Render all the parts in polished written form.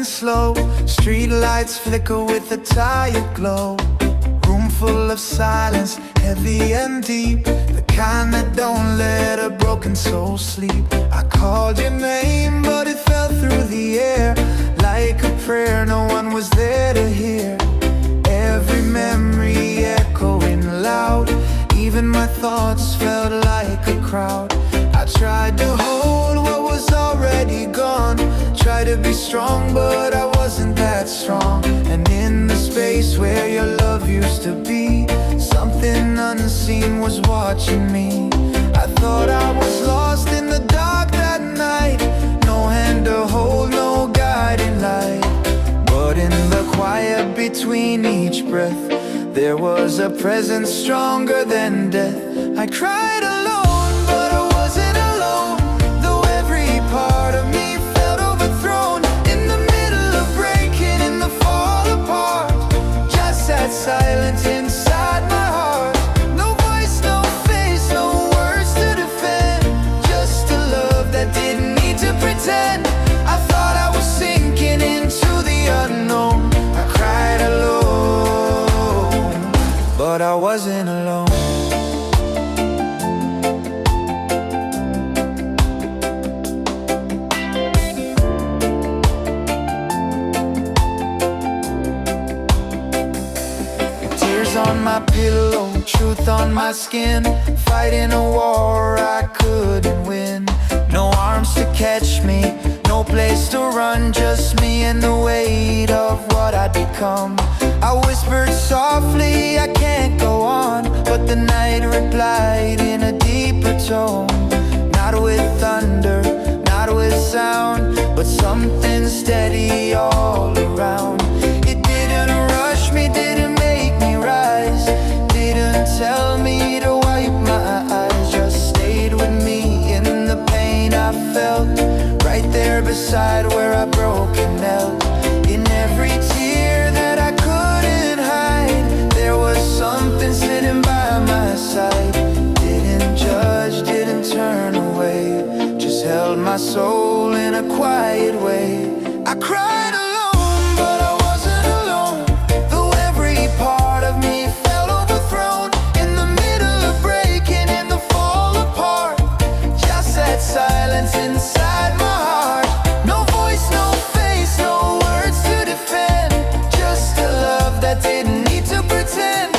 moving slow. Street lights flicker with a tired glow. Room full of silence, heavy and deep, the kind that don't let a broken soul sleep. I called your name, but it fell through the air like a prayer no one was there to hear. Every memory echoing loud, even my thoughts felt like a crowd. I tried to hold what was already gone, tried to be strong, but I wasn't that strong. And in the space where your love used to be, something unseen was watching me. I thought I was lost in the dark that night, no hand to hold, no guiding light. But in the quiet between each breath, there was a presence stronger than death. I cried alone, but I wasn't alone, though every part of me felt overthrown. In the middle of breaking, in the fall apart, just sat silent inside my heart. No voice, no face, no words to defend, just a love that didn't need to pretend. I thought I was sinking into the unknown. I cried alone, but I wasn't alone. Tears on my pillow, truth on my skin, fighting a war I couldn't win. No arms to catch me, no place to run, just me and the weight of what I'd become. I whispered softly, I can't go on, but the night replied in a deeper tone. Not with thunder, not with sound, but something steady all around. It didn't rush me, didn't make me rise, didn't tell me to wipe my eyes, just stayed with me in the pain I felt, right there beside where I broke and knelt. In every tear that I couldn't hide, there was something sitting by my side. Didn't judge, didn't turn away, just held my soul in a quiet way. I cried alone, but I wasn't alone, though every part of me felt overthrown. In the middle of breaking, in the fall apart, just that silence inside my heart. No voice, no face, no words to defend, just a love that didn't need to pretend.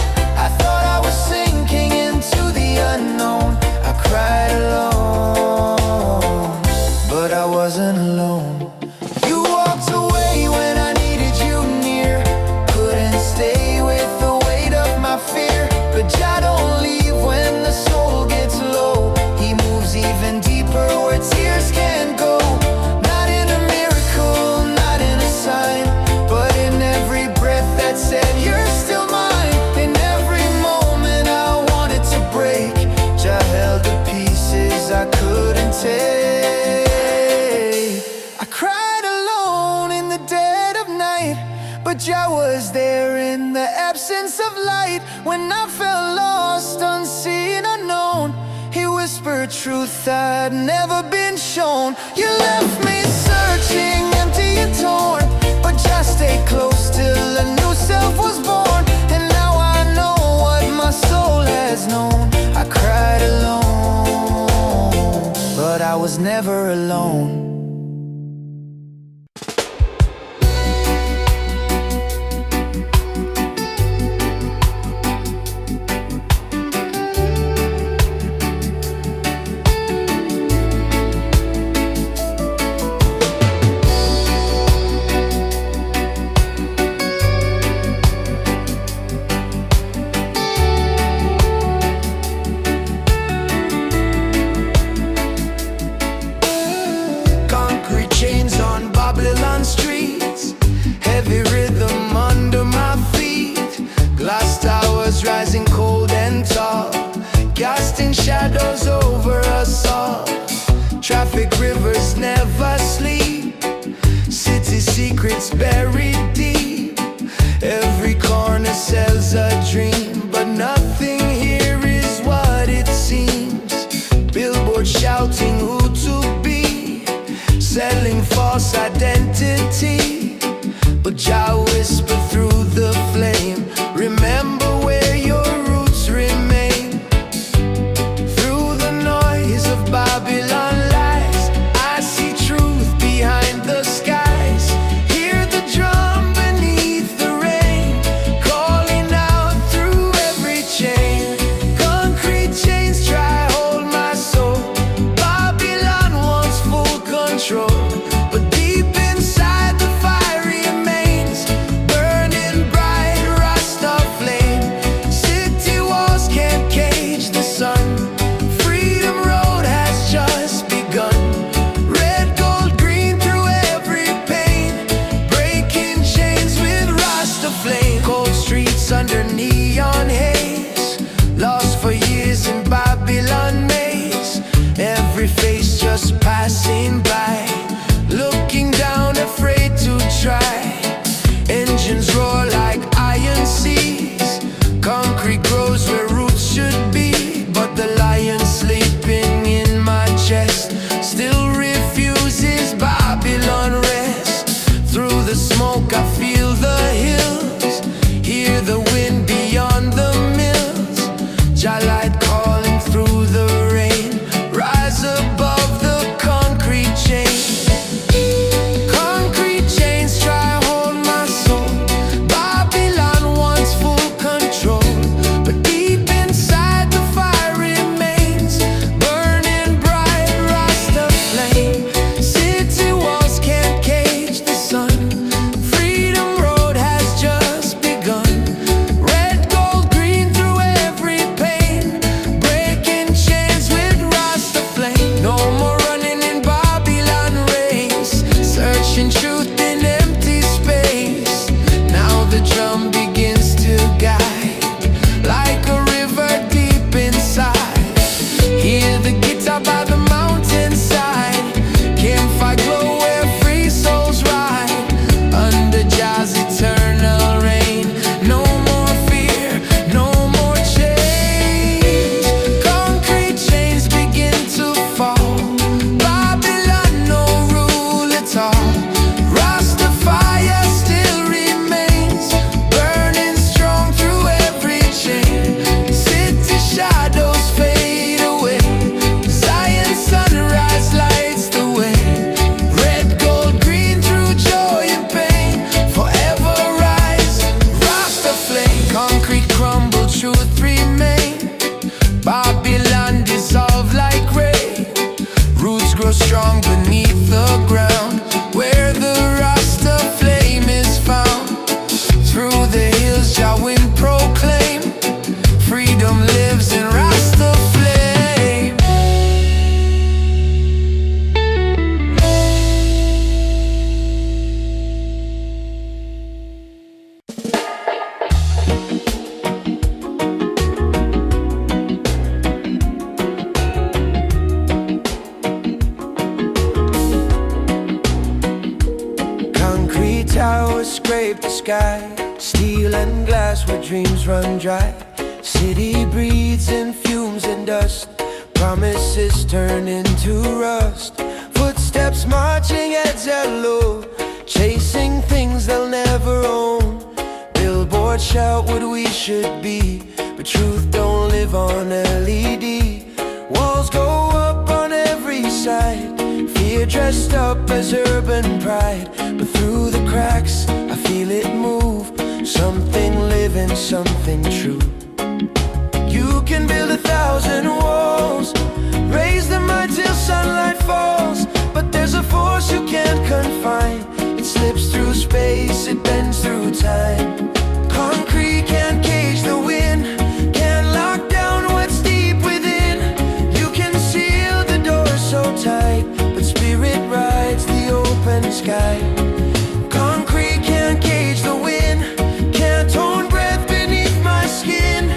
I thought I was sinking into the unknown. I cried alone, but I wasn't alone. You walked away when I needed you near, couldn't stay with the weight of my fear. But Jah don't leave when the soul gets low, He moves even deeper where tears can't go. Not in a miracle, not in a sign, but in every breath that said you're still mine. In every moment I wanted to break, Jah held the pieces I couldn't take. I cried alone in the dead of night, but Jah was there in the absence of light. When I felt lost, unseen, unknown, He whispered truth I'd never been shown. You left me searching, empty and torn, but just stay close till a new self was born. And now I know what my soul has known. I cried alone, but I was never alone. Streets, heavy rhythm under my feet, glass towers rising cold and tall, casting shadows over us all. Traffic rivers never sleep, city secrets buried deep. Every corner sells a dream, but nothing here is what it seems. Billboards shouting who to be, selling false identity. towers scrape the sky, steel and glass where dreams run dry. City breathes in fumes and dust, promises turn into rust. Footsteps marching, heads held low, chasing things they'll never own. Billboards shout what we should be, but truth don't live on LED. Walls go up on every side, fear dressed up as urban pride. But through the cracks, I feel it move, something living, something true. You can build 1,000 walls, raise them high till sunlight falls, but there's a force you can't confine. It slips through space, it bends through time. Concrete can't cage the wind, can't lock down what's deep within. You can seal the door so tight, but spirit rides the open sky. Concrete can't cage the wind, can't hold breath beneath my skin.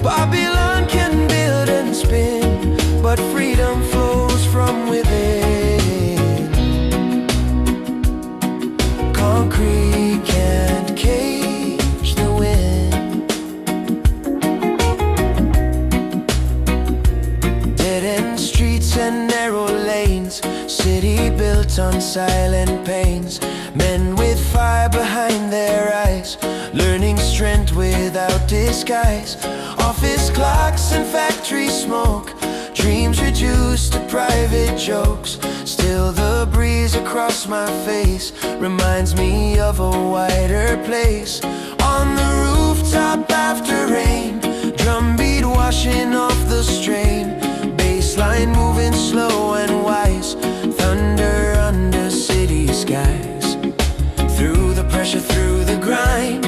Babylon can build and spin, but freedom flows from within. Concrete can't cage the wind. Dead-end streets and narrow lanes, city built on silent pains. Men with fire behind their eyes, learning strength without disguise. Office clocks and factory smoke, dreams reduced to private jokes. Still the breeze across my face reminds me of a wider place. On the rooftop after rain, drumbeat washing off the strain. Bassline moving slow and wise, thunder under city skies. Through the pressure, through the grind,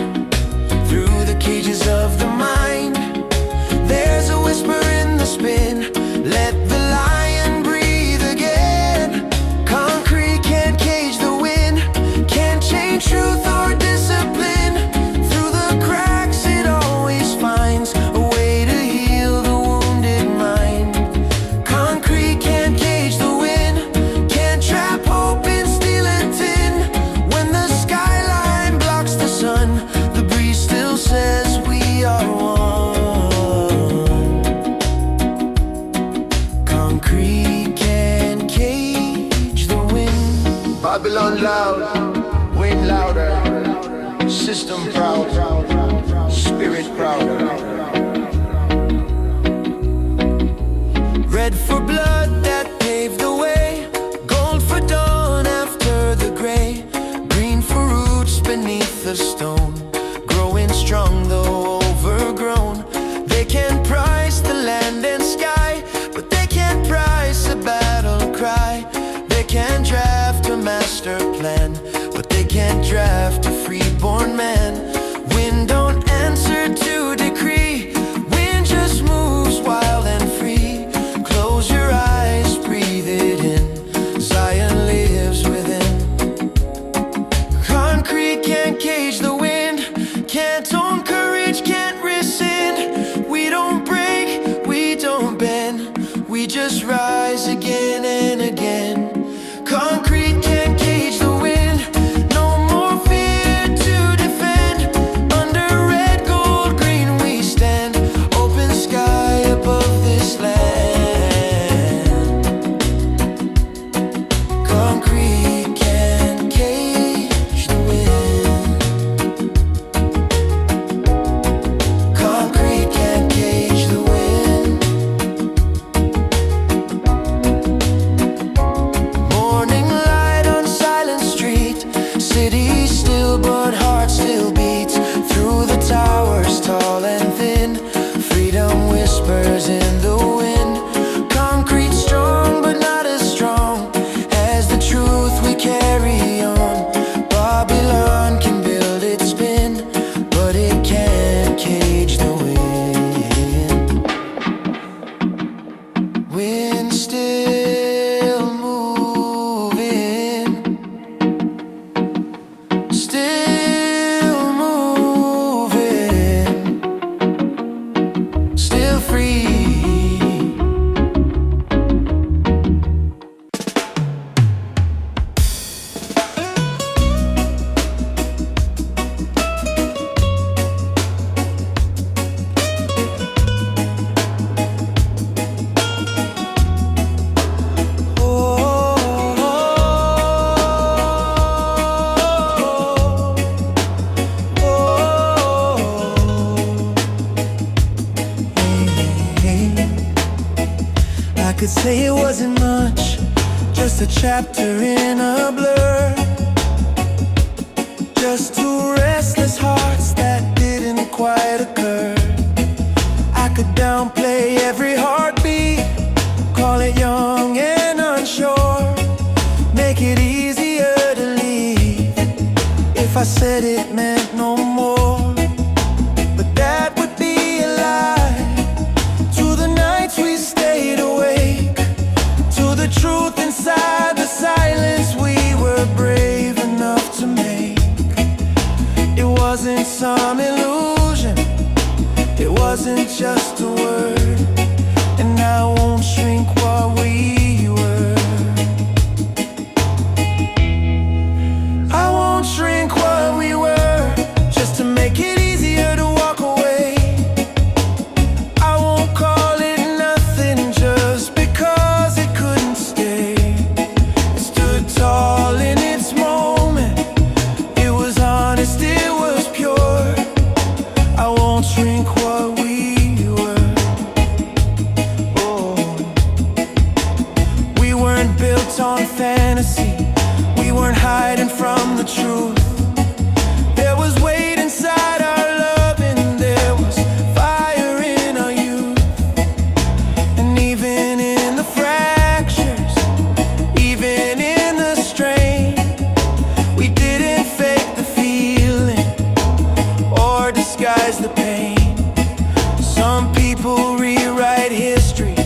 through the cages of the mind, there's a whisper in the spin, let the lion breathe again. Concrete can't cage the wind, can't change truth or discipline. Through the cracks it always finds a way to heal the wounded mind. Concrete can't cage the wind, can't trap hope in steel and tin. When the skyline blocks the sun, the breeze still says we are one. Concrete can't cage the wind. Babylon loud, wind louder, system proud, spirit proud. Red for blood that paved the way, gold for dawn after the gray, green for roots beneath the stone, growing strong though overgrown. They can't price the land and sky, but they can't price a battle cry. They can't draft a master plan, but they can't draft a freeborn man. Wind don't answer to decree, wind just moves wild and free. Close your eyes, breathe it in, Zion lives within. Concrete can't cage the wind, say it wasn't much, just a chapter in a blur. Just two restless hearts that didn't quite occur. I could downplay every heartbeat, call it young and unsure, make it easier to leave if I said it meant no more. But that would be a lie. To the nights we stayed awake, to the truth inside the silence we were brave enough to make. It wasn't some illusion, it wasn't just a word, and I won't shrink what we were. I won't shrink what we were, just to make it easier to walk away. I won't call it nothing just because it couldn't stay. It stood tall in its moment, it was honest, it was pure. I won't shrink what we were. Oh. We weren't built on fantasy, we weren't hiding from the truth. There was weight inside our love, and there was fire in our youth. And even in the fractures, even in the strain, we didn't fake the feeling or disguise the pain. Some people rewrite history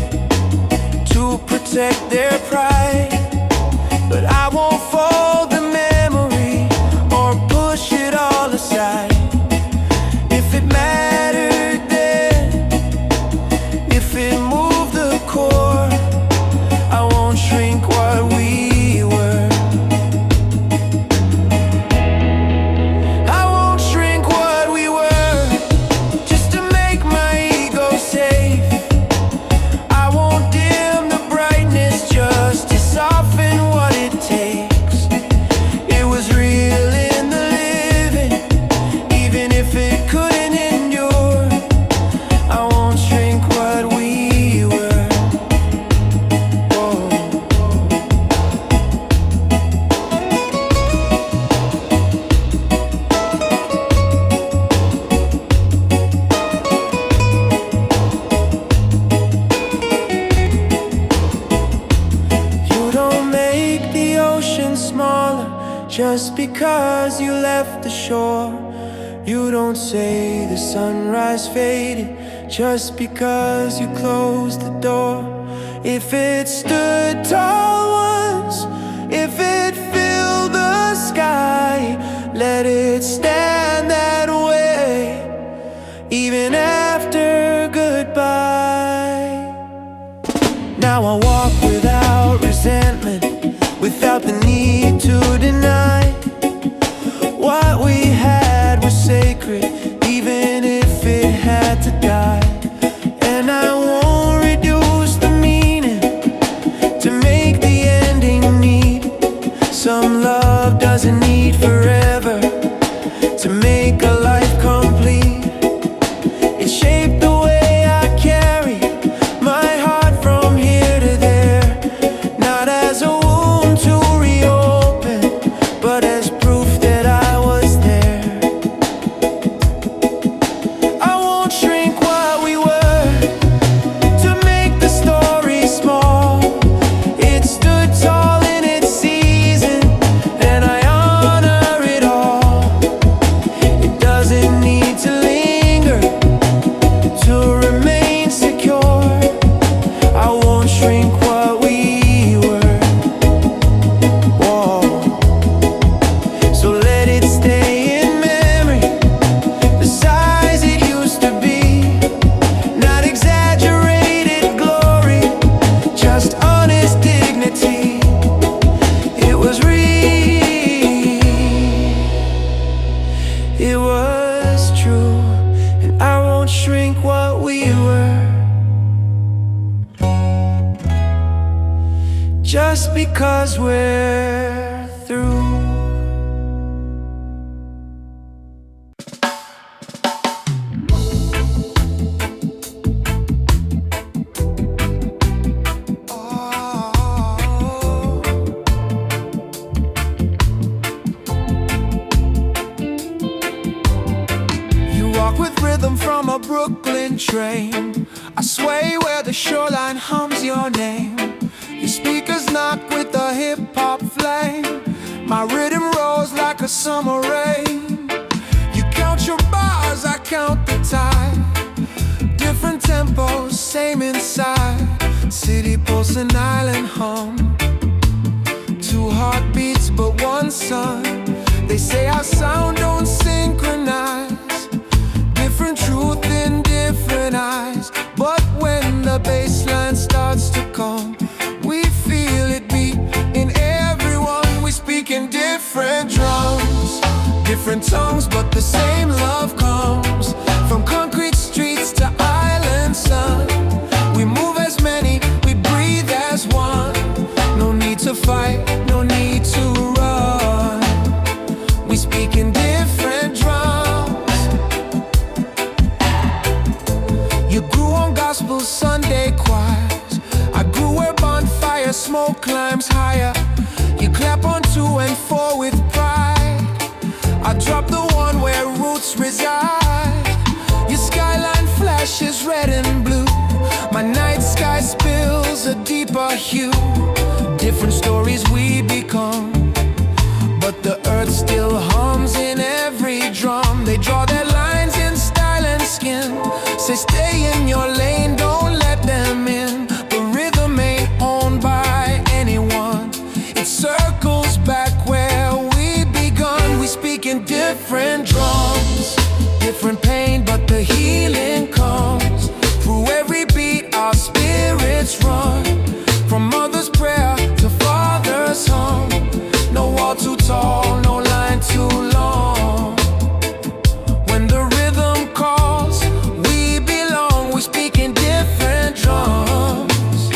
to protect their pride, but I won't fold the memory or push it all aside. If it mattered then, if it moved the core, I won't shrink what we were. I won't shrink what we were, just to make my ego safe. I won't dim the brightness just to soften what it takes. It was real in the living, even if it couldn't endure. I won't shrink what we were. Whoa. You don't make the ocean smaller just because you left the shore. You don't say the sunrise faded just because you closed the door. If it stood tall once, if it filled the sky, let it stand that way, even after goodbye. Now I walk without resentment, without the need to deny. What we had was sacred, even if it had to die. And I won't reduce the meaning to make the ending neat. Some love doesn't need forever to make a life complete. It shaped the way I carry my heart from here to there, not as a wound to reopen, but as proof that I was there. I won't shrink what we were, to make the story small. It stood tall in its season, and I honor it all. It doesn't need to linger to remain secure. I won't shrink what we were. Whoa. So let it stay in memory, the size it used to be. Not exaggerated glory, just honest dignity. It was real, it was true, and I won't shrink what we were, just because we're through. a Brooklyn train. I sway where the shoreline hums your name. Your speakers knock with a hip-hop flame. My rhythm rolls like a summer rain. You count your bars, I count the time. Different tempos, same inside. City pulse and island hum. Two heartbeats but one sun. They say our sound don't synchronize. Different truth in different eyes. But when the bass line starts to come, we feel it beat in everyone. We speak in different drums, different tongues, but the same love comes from concrete streets to island sun. We move as many, we breathe as one. No need to fight, no need to run. We speak in different drums. You grew on gospel Sunday choirs. I grew where bonfire smoke climbs higher. You clap on 2 and 4 with pride. I drop the one where roots reside. Your skyline flashes red and blue. My night sky spills a deeper hue. Different stories we become, but the earth still hums in every drum. They draw their lines in style and skin. Say stay in your lane, don't let them in. The rhythm ain't owned by anyone. It circles back where we begun. We speak in different drums, different pain, but the healing comes. Through every beat our spirits run. From mother's prayer to father's hum. No wall too tall, no line too long. When the rhythm calls, we belong. We speak in different drums.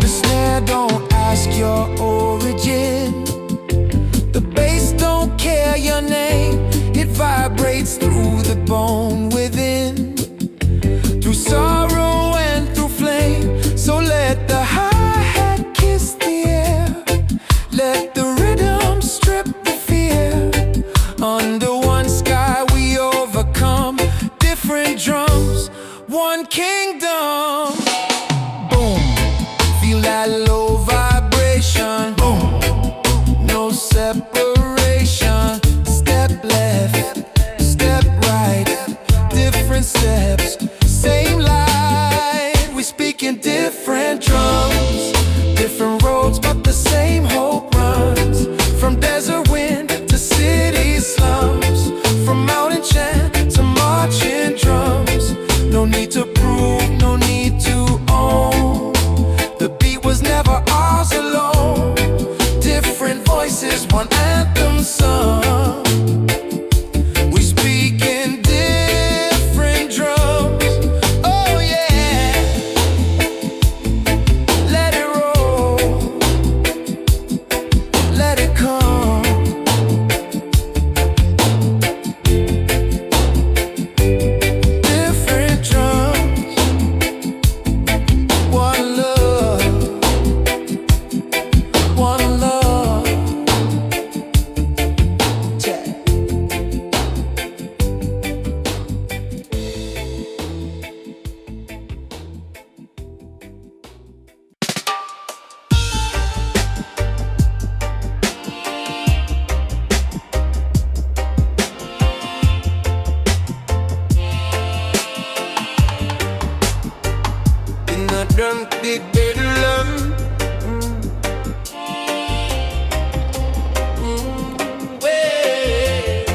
The snare don't ask your origin. The bass don't care your name. It vibrates through the bone within. Through sorrow and through flame. So let the hi-hat kiss the air. Let the rhythm strip the fear. Under one sky we overcome. Different drums, one kingdom. Boom, feel that low vibration. Boom, no separation. Step left, step right. Different steps, same light. We speak in different drums, different roads, but the same hope runs. From desert wind to city slums. From mountain chant to marching drums. No need to prove, no need to own. The beat was never ours alone. Different voices, one anthem sung. We speak in different drums. Oh yeah. Let it roll. Let it come. Different drums. One love. One love. Check. In a drunk big bedlam. Way.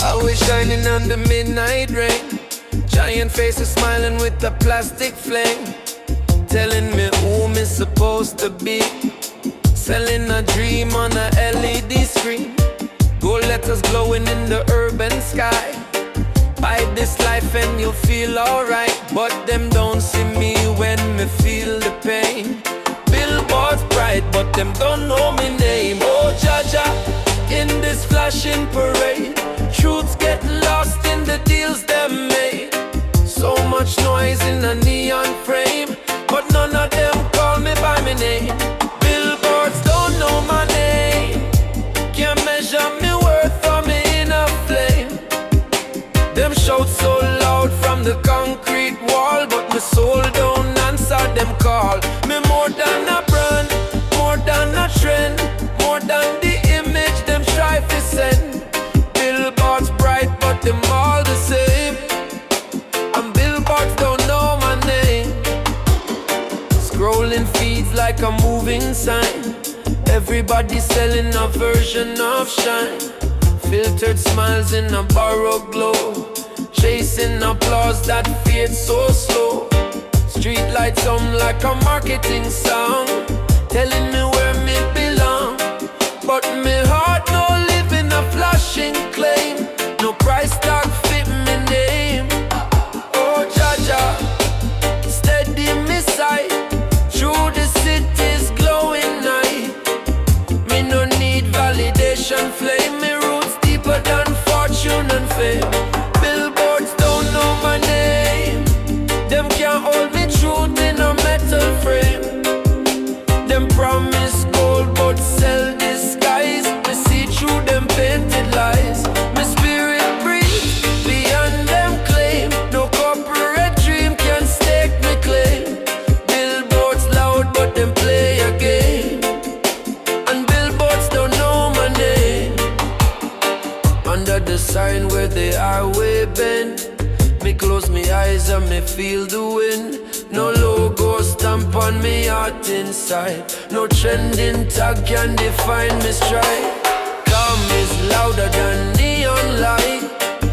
I was shining under midnight rain. Giant faces smiling with a plastic flame. Telling me who me supposed to be. Selling a dream on a LED screen. Gold letters glowing in the urban sky. Buy this life and you'll feel alright. But them don't see me when me feel the pain. Billboards bright, but them don't know me name. Oh Jaja, in this flashing parade. Truths get lost in the deals them made. So much noise in a neon frame, but none of them call me by my name. so loud from the concrete wall, but my soul don't answer them call. Me more than a brand, more than a trend, more than the image them try to send. Billboards bright, but them all the same, and billboards don't know my name. Scrolling feeds like a moving sign, everybody selling a version of shine. Filtered smiles in a borrowed glow, chasing applause that fades so slow. Street lights on like a marketing song, telling me where me belong. But me heart no live in a flashing claim, no price tag fit me name. Oh Jaja, steady me sight through the city's glowing night. Me no need validation, flame me roots deeper than fortune and fame. Billboards don't know my name, them can't hold me truth in a metal frame. Them promise gold but sell disguise, me see through them painted lies. My spirit breathes beyond them claim, no corporate dream can stake me claim. Billboards loud but them play a game, and billboards don't know my name. Under the sign where the highway bend, me close me eyes and me feel the wind. No logo stamp on me heart inside, no trending tag can define me stride. Calm is louder than neon light,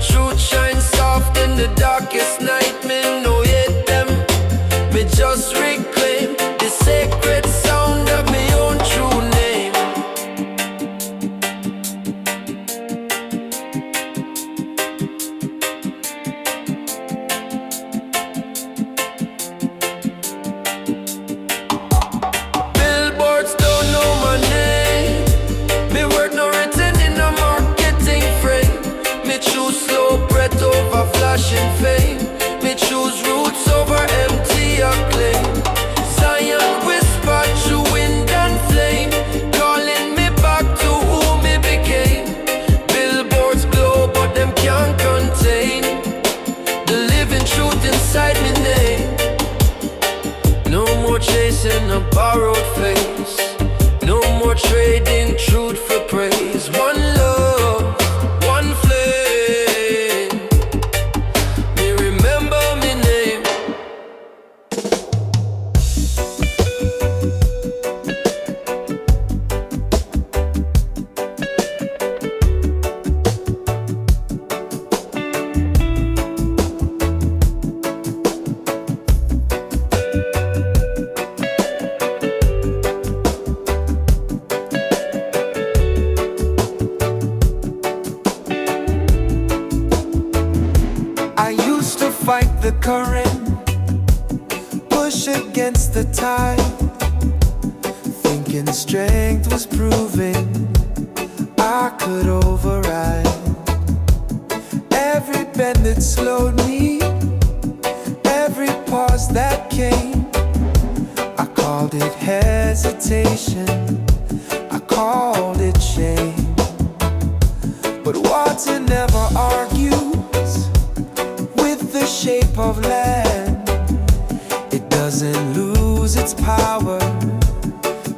truth shines soft in the darkest night. Me no hate them, me just reclaim the sacred sound of me own true name. Billboards don't know my name, me word no written in a marketing frame. Me choose slow breath over flashing fame, me choose roots over empty acclaim. Zion whisper through wind and flame, calling me back to who me became. Billboards glow but them can't contain the living truth inside me name. No more chasing a borrowed face, no more trading truth for praise. One love, one flame, me remember me name. I used to fight the current, push against the tide, thinking strength was proving I could override every bend that slowed me, every pause that came. I called it hesitation, I called it shame, but water never argues with the shape of land. It doesn't lose its power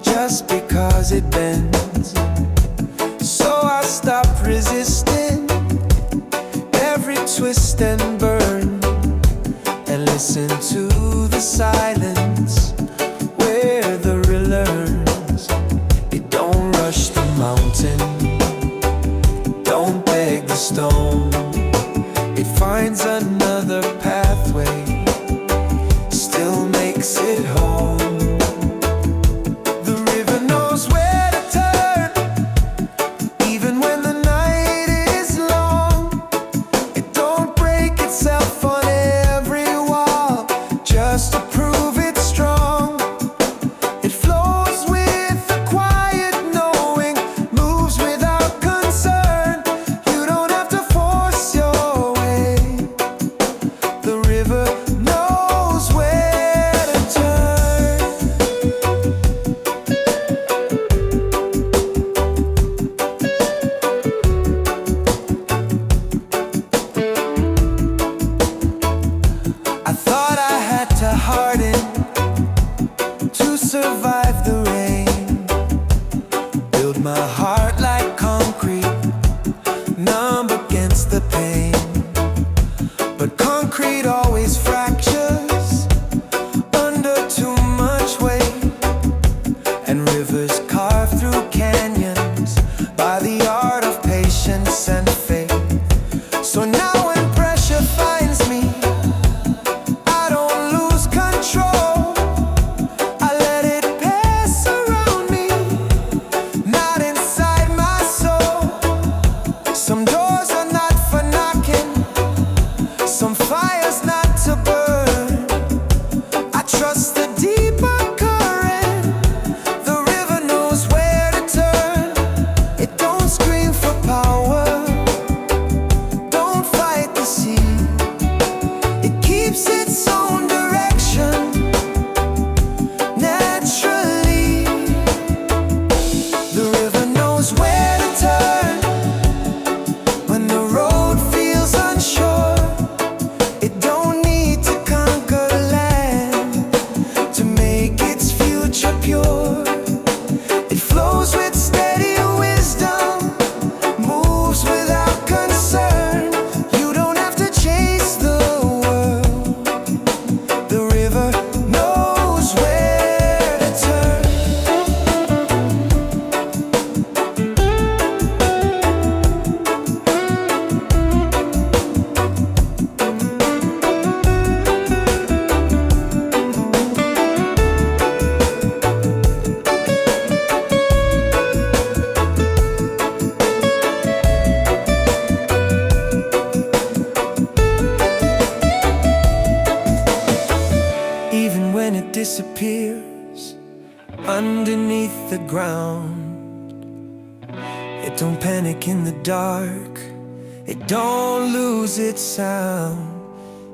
just because it bends. So I stopped resisting every twist and burn, and listen to the silence where the river learns. It don't rush the mountain, don't beg the stone. It finds another pathway, still makes it home. The river knows where to turn, even when the night is long. It don't break itself on every wall, just to prove it's strong. It flows with a quiet knowing, moves without concern. You don't have to force your way. The Concrete always fractures under too much weight, and rivers carve through canyons by the art of patience and faith. So now when pressure finds me, I don't lose control. I let it pass around me, not inside my soul. Some doors are not for knocking, some fires not to burn. I trust the deeper current. The river knows where to turn. It don't scream for power, don't fight the sea. It keeps its own direction naturally. The river knows where to turn when the road feels unsure. It don't need to conquer land to make its future pure. It flows with steady wisdom, moves without concern. You don't have to chase the world. The river knows where to turn. Even when it disappears underneath the ground, it don't panic in the dark, it don't lose its sound.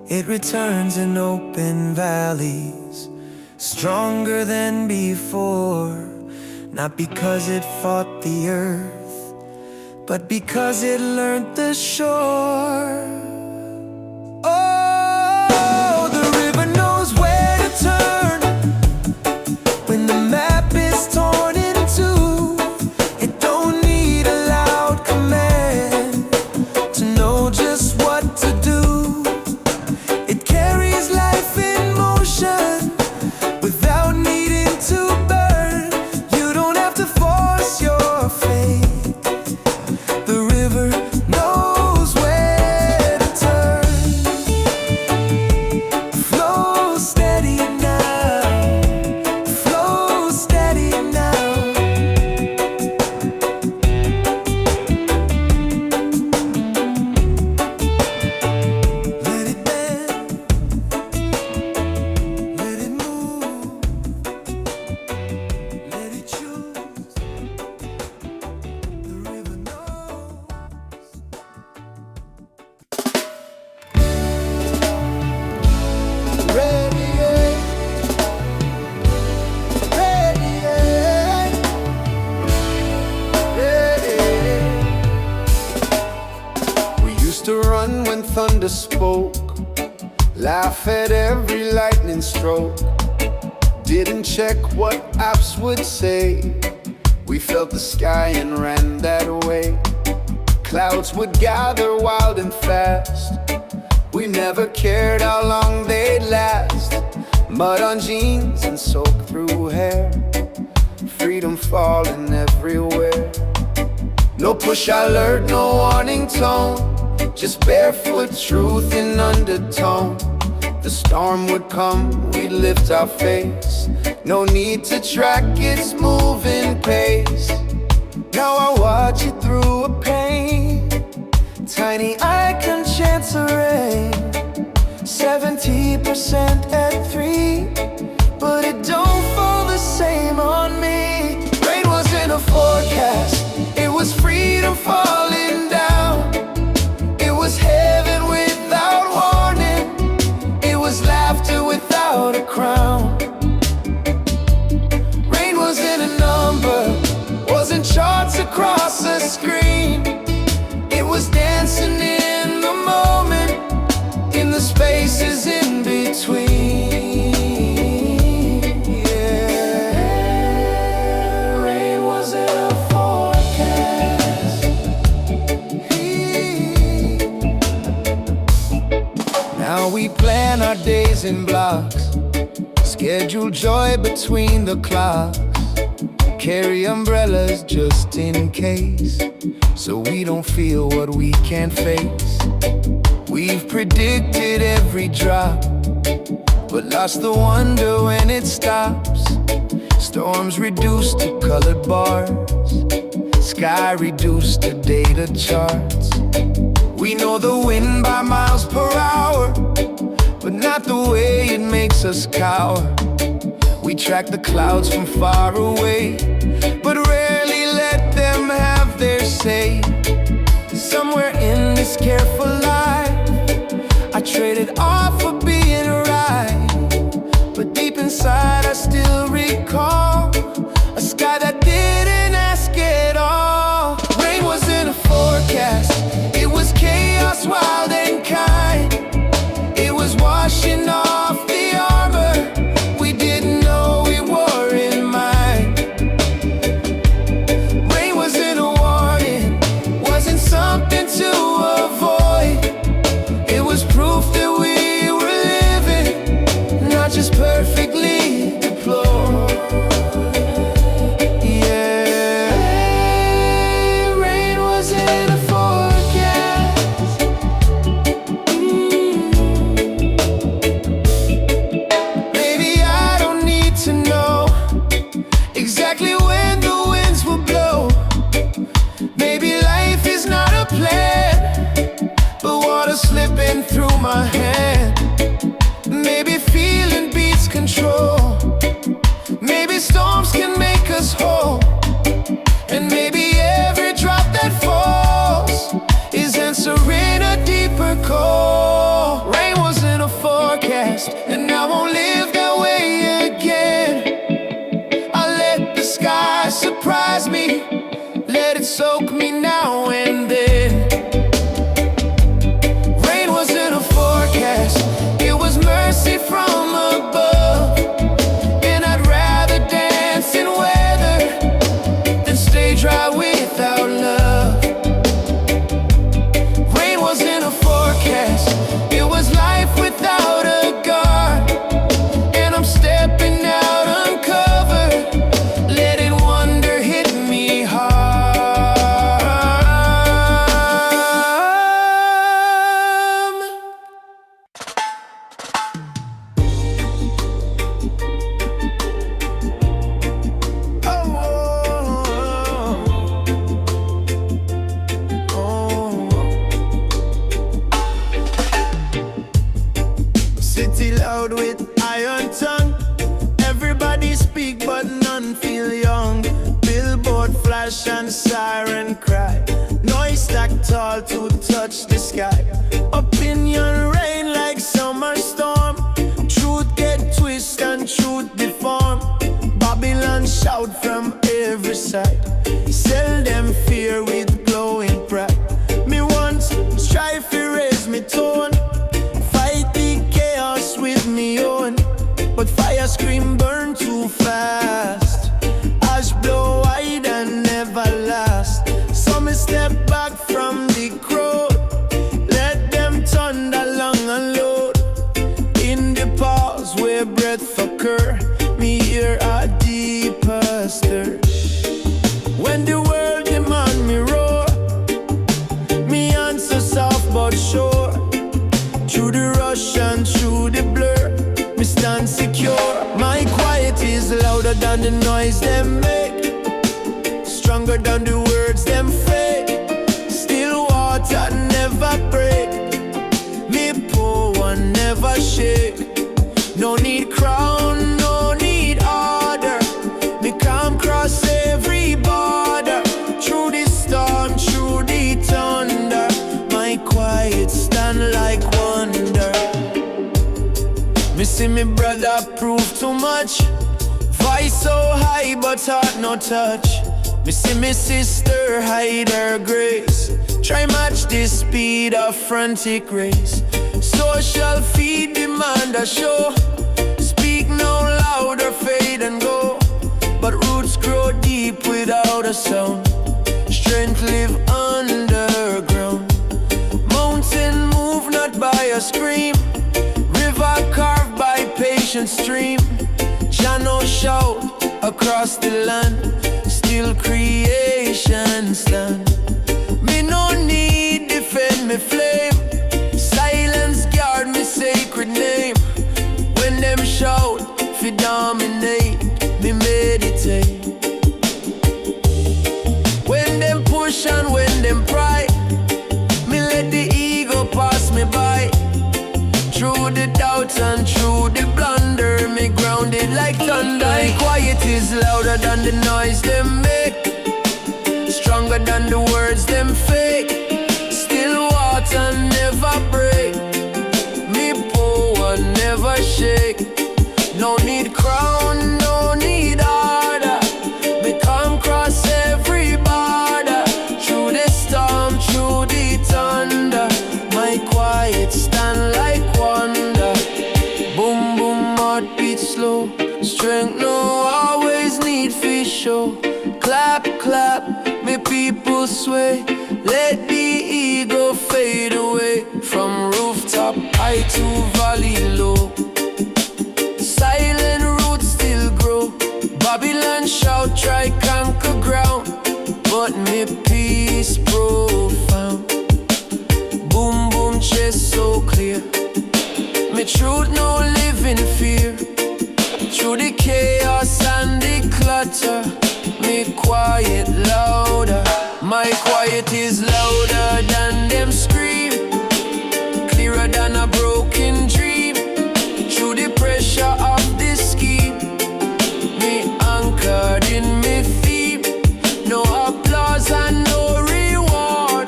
It returns in open valleys, stronger than before. Not because it fought the earth, but because it learned the shore. Oh, the river knows where to turn when the map is torn in two. It don't need a loud command to know just what to do. It carries life in motion without needing to burn. You don't have to force your fate. The river knows where to turn. Flow steady now, flow steady now. Let it bend, let it move, let it choose. The river knows. Radiate, radiate, radiate. We used to run when thunder spoke, laugh at every lightning stroke. Didn't check what apps would say. We felt the sky and ran that way. Clouds would gather wild and fast. We never cared how long they'd last. Mud on jeans and soak through hair. Freedom falling everywhere. No push alert, no warning tone. Just barefoot truth in undertone. The storm would come, we'd lift our face. No need to track its moving pace. Now I watch it through a pane. Tiny icon chants a rain. 70% at 3, but it don't fall the same on me. Rain wasn't a forecast, it was freedom falling down. It was heaven without warning. It was laughter without a crown. Rain wasn't a number, wasn't charts across a screen. It was dancing in the moment, in the spaces in between. Now we plan our days in blocks, schedule joy between the clocks, carry umbrellas just in case, so we don't feel what we can't face. We've predicted every drop, but lost the wonder when it stops. Storms reduced to colored bars, sky reduced to data charts. We know the wind by miles per hour, but not the way it makes us cower. We track the clouds from far away, but rarely let them have their say. Somewhere in this careful life, I traded off for being right, but deep inside I still recall a sky that didn't ask at all. Rain was in a forecast, it was chaos, wild and kind. It was washing off the armor we didn't know we wore in mind. Rain was in a warning, wasn't something to avoid. It was proof that we were living, not just perfectly deployed. Slipping through my hand, maybe feeling beats control. Maybe storms can make us whole, and maybe every drop that falls is answering a deeper call. Rain was in a forecast, and I won't live that way again. I let the sky surprise me, let it soak me now and then. It was mercy from above, and I'd rather dance in weather than stay dry without love. Rain was in a forecast, it was life without a guard, and I'm stepping out uncovered, letting wonder hit me hard. With iron tongue, everybody speak but none feel young. Billboard flash and siren cry, noise stacked tall to touch the sky. Opinion rain like summer storm, truth get twist and truth deform. Babylon shout from every side, sell them fear with glowing pride. Me once strive to raise me tone, fight the chaos with me own, but fire scream burn too fast. Ash blow wide and never last. So me step back from the crowd, let them thunder long and loud. In the pause where breath occur, me hear a deeper stir. When the world demand me roar, me answer soft but sure. Through the rush and through the blur, me stand secure. My quiet is louder than the noise them make, stronger than the words them fake. Still water never break, me poor one never shake. No need crown, no need order, me come cross every border. Through the storm, through the thunder, my quiet stand like wonder. Me see me brother prove too much, voice so high but heart no touch. Me see me sister hide her grace, try match the speed of frantic race. Social feed demand a show, speak no louder, fade and go. But roots grow deep without a sound, strength live underground. Mountain move not by a scream, ocean stream. Jah no shout across the land, still creation stand. Me no need defend me flame, silence guard me sacred name. When them shout fi dominate, me meditate. When them push and when them pry, me let the ego pass me by. Through the doubt and through the blunder, me grounded like thunder. My quiet is louder than the noise them make, stronger than the words them fake. Still water never break, me power never shake. No need crown, no need order, me come cross every border. Through the storm, through the thunder, my quiet stand like wonder. Boom boom, heartbeat slow, strength no always need fish show. Clap clap, me people sway, let the ego fade away. From rooftop high to valley low, silent roots still grow. Babylon shout, try conquer ground, but me peace profound. Boom boom, chest so clear, me truth no live in fear. Through the chaos and the clutter, me quiet louder. My quiet is louder than them scream, clearer than a broken dream. Through the pressure of this scheme, me anchored in me theme. No applause and no reward,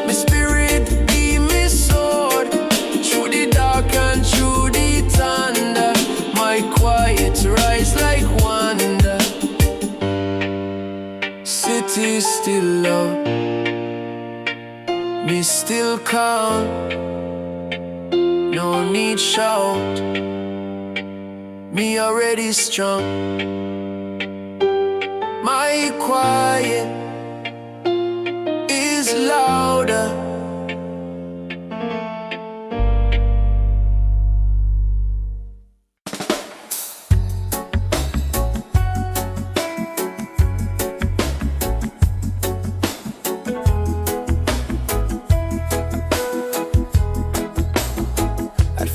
my spirit be me sword. Through the dark and through the thunder, my quiet rise like wonder. City still loud, me still calm, no need shout, me already strong. My quiet is louder.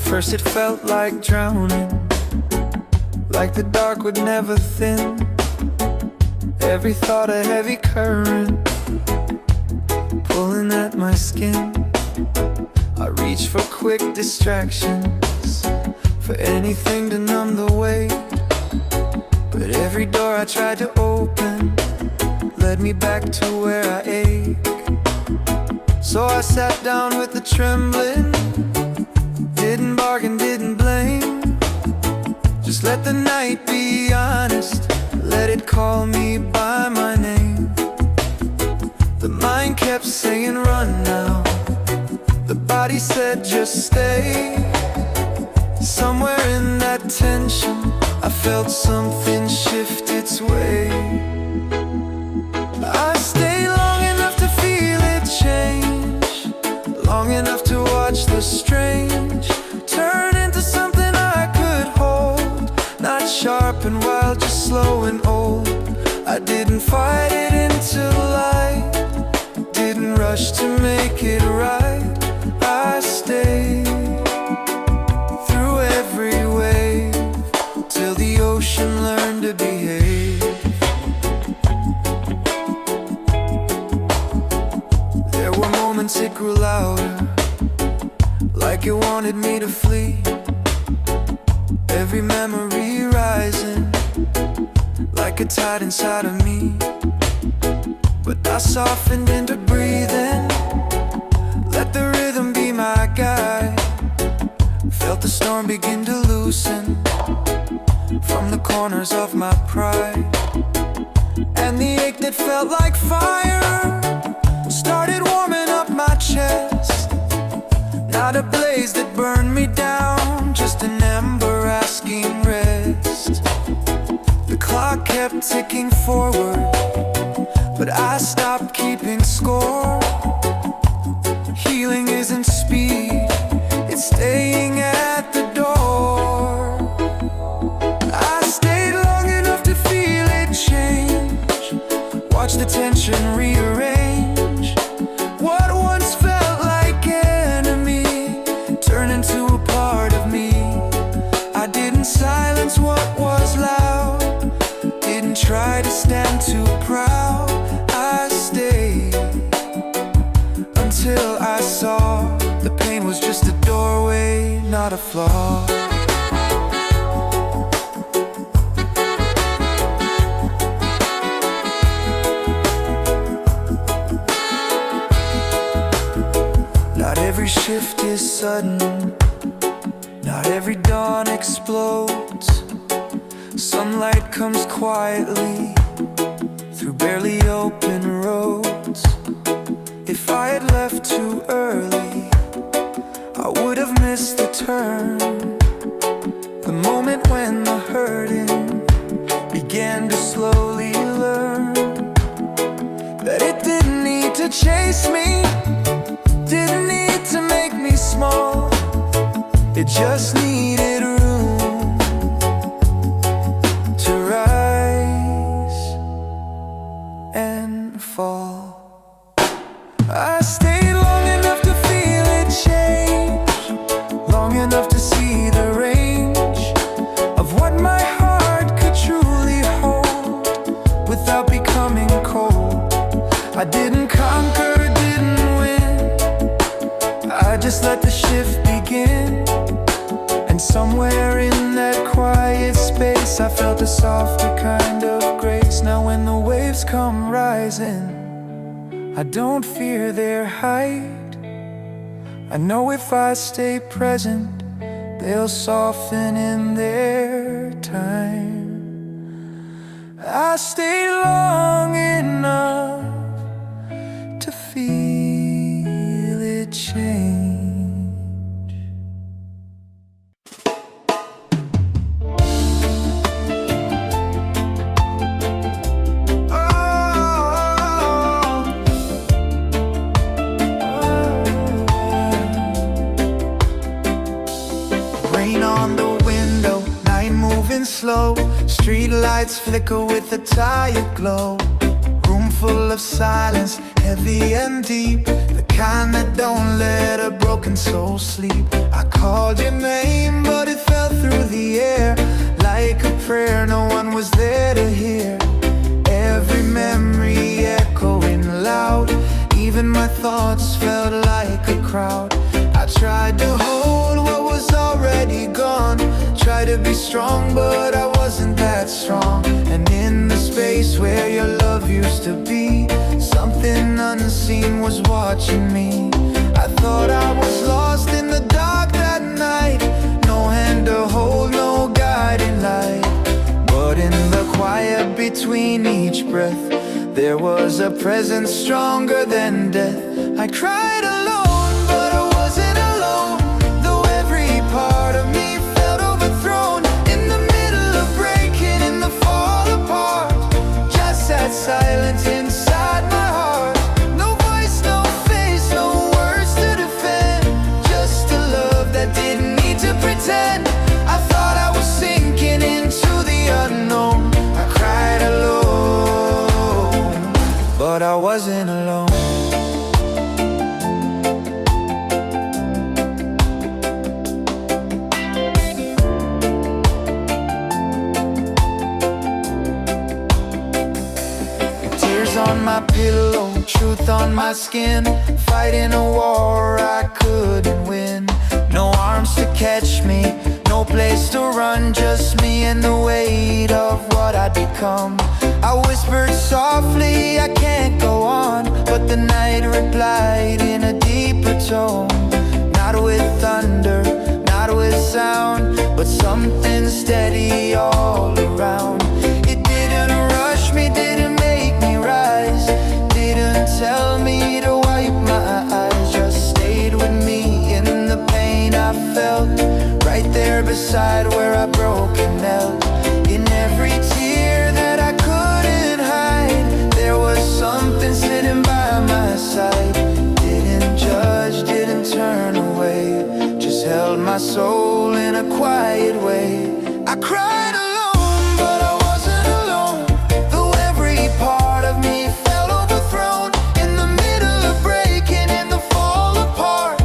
First it felt like drowning, like the dark would never thin. Every thought a heavy current, pulling at my skin. I reach for quick distractions, for anything to numb the weight. But every door I tried to open led me back to where I ache. So I sat down with the trembling, didn't bargain, didn't blame. Just let the night be honest, let it call me by my name. The mind kept saying run now, the body said just stay. Somewhere in that tension, I felt something shift its way. I stayed long enough to feel it change, long enough to watch the strange turn into something I could hold. Not sharp and wild, just slow and old. I didn't fight it into light, didn't rush to make it right. I stayed through every wave, till the ocean learned to behave. There were moments it grew louder, like it wanted me to flee. Every memory rising, like a tide inside of me. But I softened into breathing, let the rhythm be my guide. Felt the storm begin to loosen from the corners of my pride. And the ache that felt like fire started warming up my chest. Not a blaze that burned me down, just an ember asking rest. The clock kept ticking forward, but I stopped keeping score. Healing isn't speed, it's staying at the door. not a flaw. Not every shift is sudden, not every dawn explodes. Sunlight comes quietly through barely open roads. If I had left too early, I would have missed the turn. The moment when the hurting began to slowly learn that it didn't need to chase me, didn't need to make me small. It just needed room to rise and fall. I stayed long enough to feel it change, long enough to see the range of what my heart could truly hold without becoming cold. I didn't conquer, didn't win, I just let the shift begin. And somewhere in that quiet space, I felt a softer kind of grace. Now when the waves come rising, I don't fear their height. I know if I stay present, they'll soften in their time. I stayed long enough to feel it change. Slow, street lights flicker with a tired glow. Room full of silence, heavy and deep, the kind that don't let a broken soul sleep. I called your name, but it fell through the air like a prayer no one was there to hear. Every memory echoing loud, even my thoughts felt like a crowd. I tried to hold what was already gone, tried to be strong, but I wasn't that strong. And in the space where your love used to be, something unseen was watching me. I thought I was lost in the dark that night, no hand to hold, no guiding light. But in the quiet between each breath, there was a presence stronger than death. I cried alone, but I wasn't alone, though every part of me felt overthrown. In the middle of breaking, in the fall apart, just sat silent inside my heart. No voice, no face, no words to defend, just a love that didn't need to pretend. I thought I was sinking into the unknown. I cried alone, but I wasn't alone. On my pillow, truth on my skin, fighting a war I couldn't win. No arms to catch me, no place to run, just me and the weight of what I'd become. I whispered softly, I can't go on, but the night replied in a deeper tone. Not with thunder, not with sound, but something steady all around. It didn't rush me, didn't make me rise, didn't tell me to wipe my eyes, just stayed with me in the pain I felt, right there beside where I broke and knelt. In every tear that I couldn't hide, there was something sitting by my side. Didn't judge, didn't turn away, just held my soul in a quiet way. I cried alone, but I wasn't alone, though every part of me felt overthrown. In the middle of breaking, in the fall apart,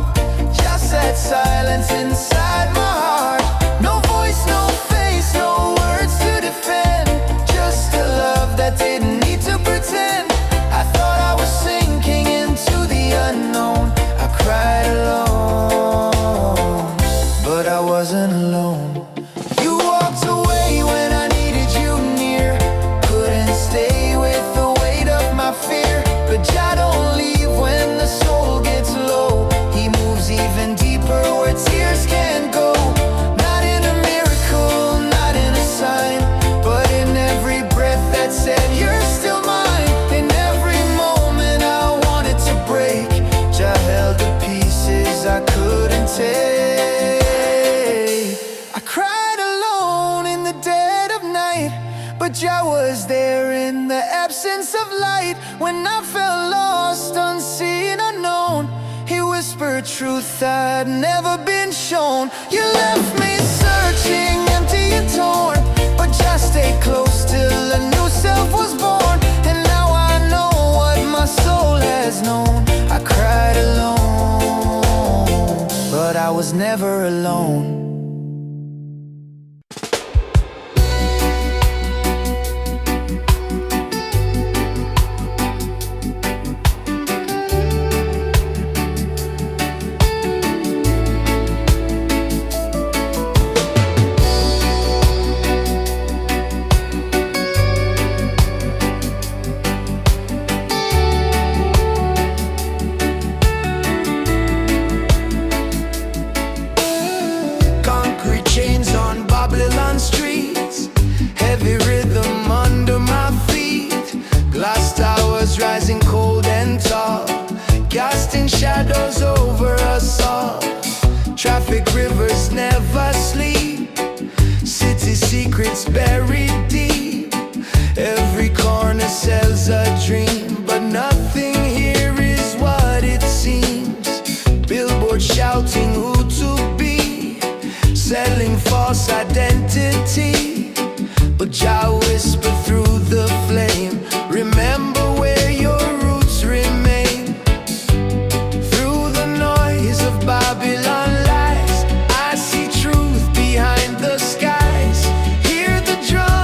just that silence inside my heart. No voice, no face, no words to defend, just a love that didn't need to pretend. I thought I was sinking into the unknown. I cried alone, but I wasn't alone. You walked away when I needed you near. Couldn't stay with the weight of my fear. But Jah don't leave when the soul gets low. He moves even deeper where tears can't go. Not in a miracle, not in a sign, but in every breath that said you're still mine. In every moment I wanted to break, Jah held the pieces I couldn't take. I cried alone in the dead of night, but Jah was there in the absence of light. When I felt lost, unseen, unknown, He whispered truth I'd never been shown. You left me searching, empty and torn, but just stay close till a new self was born. And now I know what my soul has known. I cried alone, but I was never alone. Streets, heavy rhythm under my feet. Glass towers rising cold and tall, casting shadows over us all. Traffic rivers never sleep, city secrets buried deep. Every corner sells a dream, but nothing here is what it seems. Billboards shouting who to be, selling false identity. But Jah whisper through the flame, remember where your roots remain. Through the noise of Babylon lies, I see truth behind the skies. Hear the drum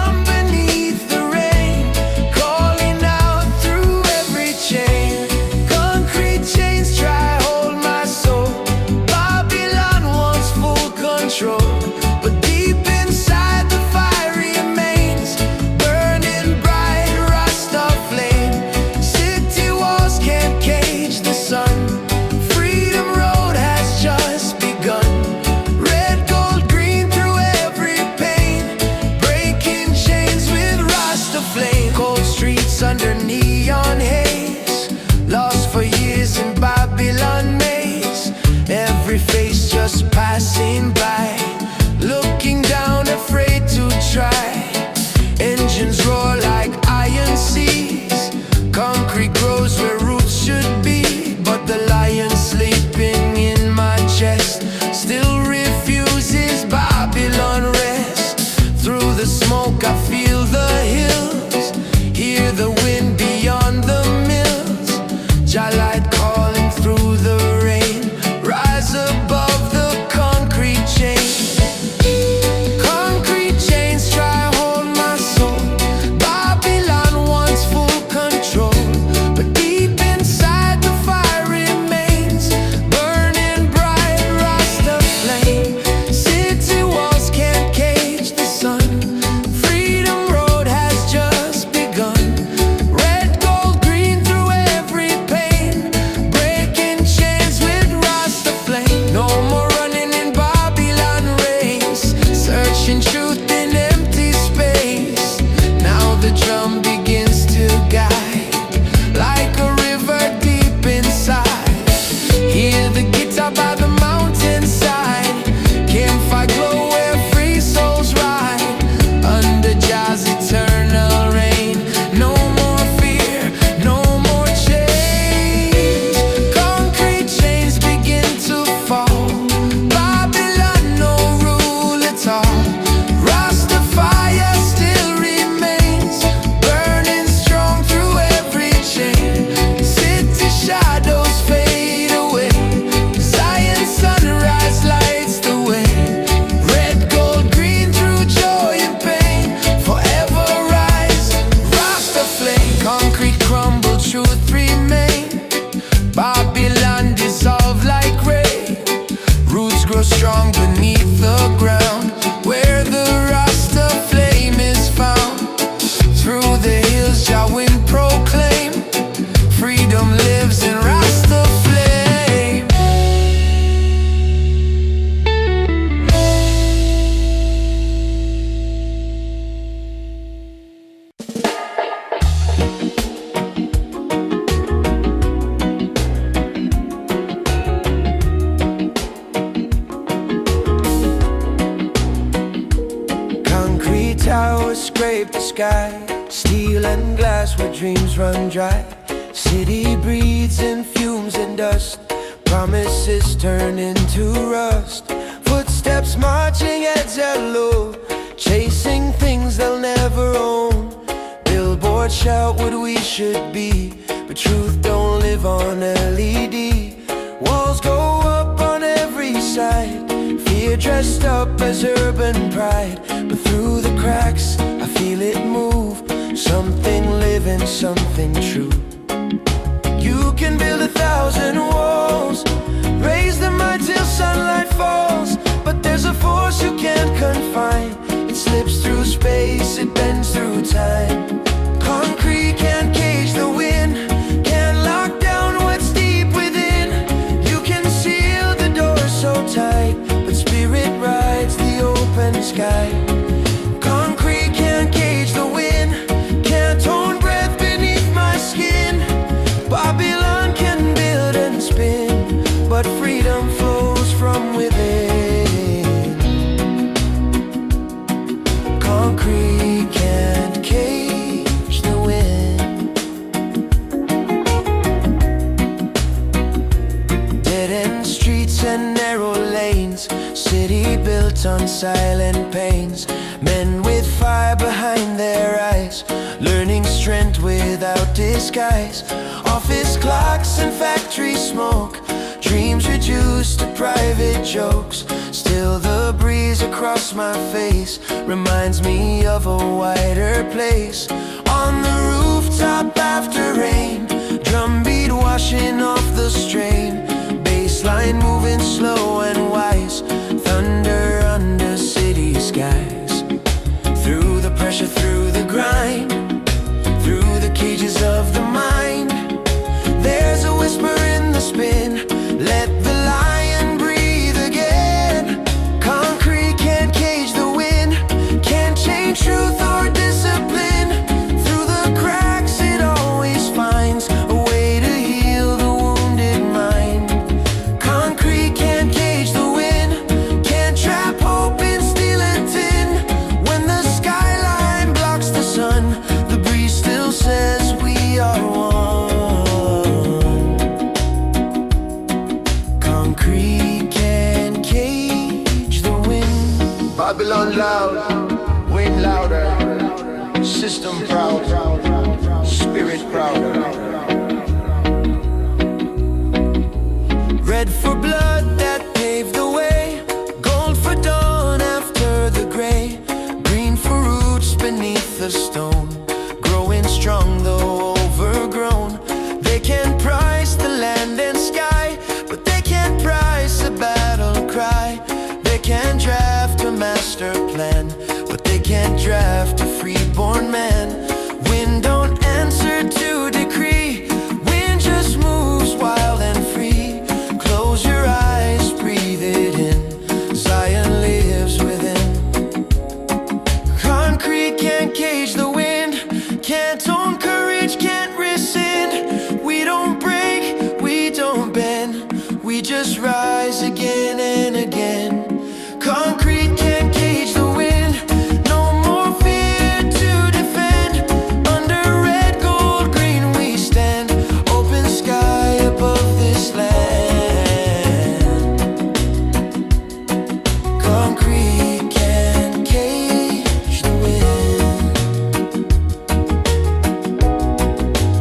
scrape the sky. Steel and glass where dreams run dry. City breathes in fumes and dust. Promises turn into rust. Footsteps marching heads low, chasing things they'll never own. Billboards shout what we should be, but truth don't live on LED. Walls go up on every side, fear dressed up as urban pride. But through the cracks I feel it move, something living, something true. You can build 1,000 walls, raise them high till sunlight falls, but there's a force you can't confine. It slips through space, it bends through time. Concrete can't cage the wind, can't lock down what's deep within. You can seal the door so tight, but spirit rides the open sky. Concrete can't cage the wind, can't hold breath beneath my skin. Babylon can build and spin, but freedom flows from within. Concrete can't cage the wind. Dead-end streets and narrow lanes, city built on silent pains. Men with fire behind their eyes, learning strength without disguise. Office clocks and factory smoke, dreams reduced to private jokes. Still the breeze across my face reminds me of a wider place. On the rooftop after rain, drumbeat washing off the strain. Bassline moving slow and wise, thunder under city skies. Through the pressure, through the grind, through the cages of the mind, there's a whisper in the spin, let the lion breathe again. Concrete can't cage the wind, can't change truth or discipline. Through the cracks it always finds a way to heal the wounded mind. Concrete can't cage the wind, can't trap hope in steel and tin. When the skyline blocks the sun, the breeze still says we are one. Concrete can't cage the wind. Babylon loud, wind louder, system proud, spirit proud. Red for blood that paved the way, gold for dawn after the gray, green for roots beneath the stone, growing strong though overgrown. They can't price the land and sky, but they can't price a battle cry. They can't draft a master plan, but they can't draft a freeborn man. Wind don't answer to decree, wind just moves wild and free. Close your eyes, breathe it in, Zion lives within. Concrete can't cage the wind, can't own courage, can't rescind. We don't break, we don't bend, we just rise again and again. Concrete can't cage the wind, no more fear to defend. Under red, gold, green we stand, open sky above this land. Concrete can't cage the wind.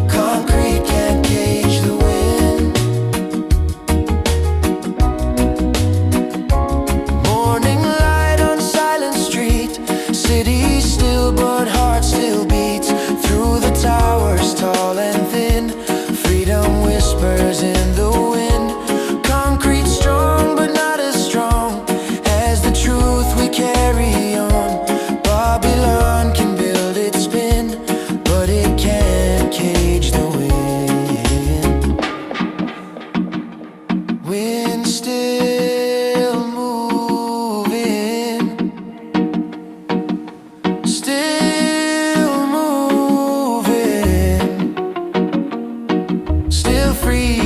Concrete can't cage the wind. Morning light on silent street, city still but heart still beats. Through the towers tall and thin, freedom whispers in the wind. Concrete strong but not as strong as the truth we carry on. Babylon can build its spin, but it can't cage the wind. Wind still moving, still moving, still free.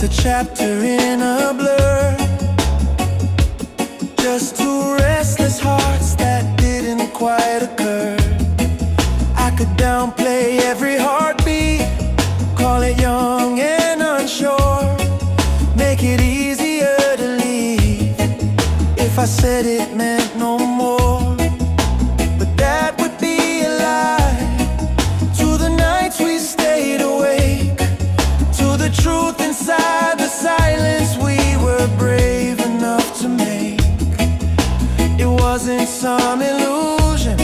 a chapter in a blur, just two restless hearts that didn't quite occur. I could downplay every heartbeat, call it young and unsure, make it easier to leave if I said it meant no more. But that would be a lie. To the nights we stayed awake, to the truth inside the silence we were brave enough to make. It wasn't some illusion,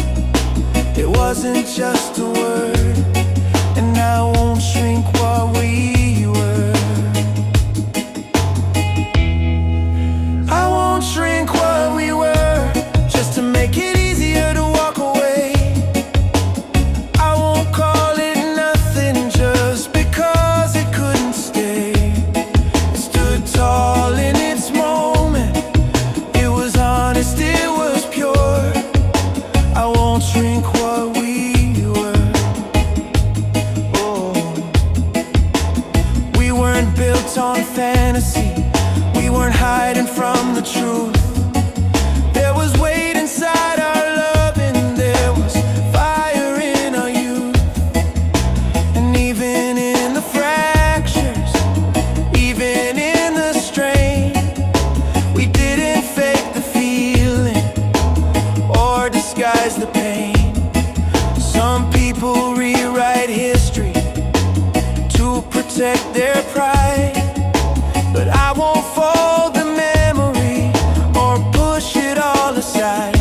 it wasn't just a word, and I won't shrink what we were. I won't shrink what we were, just to make it easier to walk away. I won't call it nothing just because it couldn't stay. It stood tall in its moment, it was honest, it was pure. I won't shrink what we were. Oh. We weren't built on fantasy, we weren't hiding from the truth. There was weight inside our love and there was fire in our youth. And even in the fractures, even in the strain, we didn't fake the feeling or disguise the pain. Some people rewrite history to protect their pride, but I won't fold the memory or push it all aside.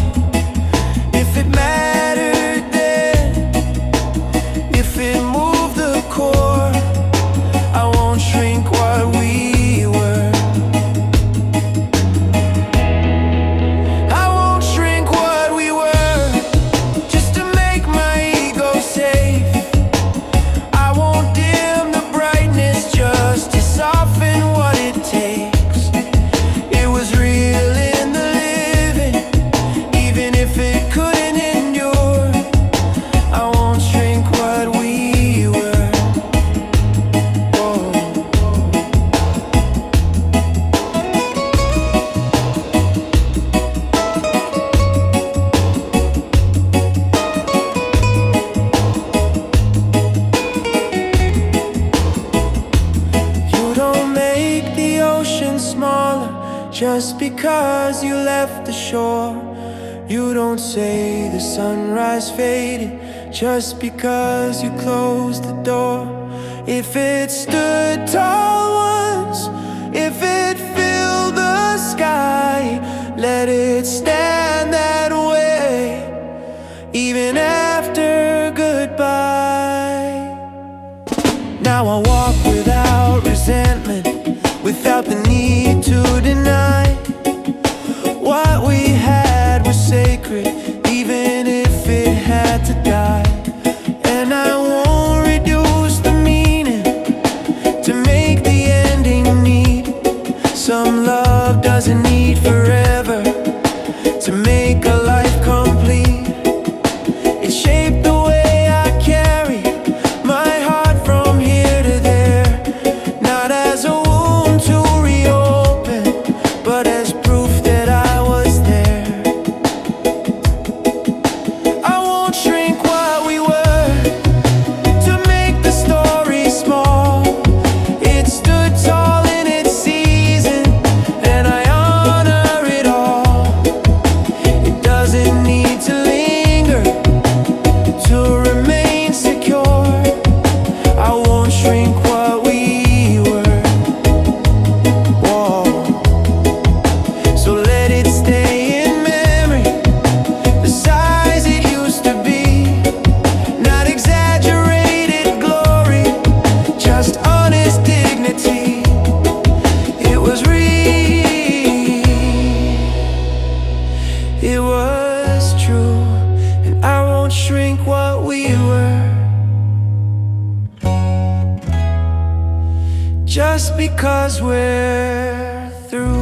If it mattered then, if it moved the core, I won't shrink what we were. I won't shrink what we were, just to make my ego safe. I won't dim the brightness just to soften what it takes. It was real in the living, even if it couldn't endure. I won't shrink what we were. Oh. You don't make the ocean smaller just because you left the shore. You don't say the sunrise faded just because you closed the door. If it stood tall once, if it filled the sky, let it stand that way, even after goodbye. Now I walk without resentment, without the need to deny. What we had was sacred, even if it had to die. And I won't reduce the meaning to make the ending neat. Some love doesn't need forever to make a life complete. It shaped the way I carry my heart from here to there, not as a wound to reopen, but as proof that I was there. I won't shrink what we were to make the story small. It stood tall in its season, and I honor it all. It doesn't need to linger to remain secure. I won't shrink what we were. Whoa. So let it stay in memory, the size it used to be. Not exaggerated glory, just honest dignity. It was real, it was true, and I won't shrink what we were, just because we're through.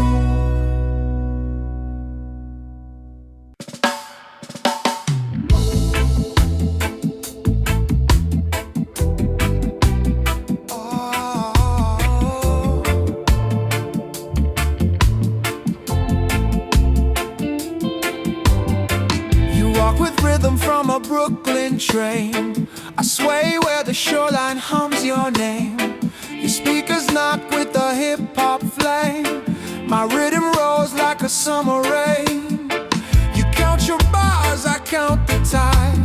Oh. a Brooklyn train. I sway where the shoreline hums your name. Your speakers knock with a hip-hop flame. My rhythm rolls like a summer rain. You count your bars, I count the tide.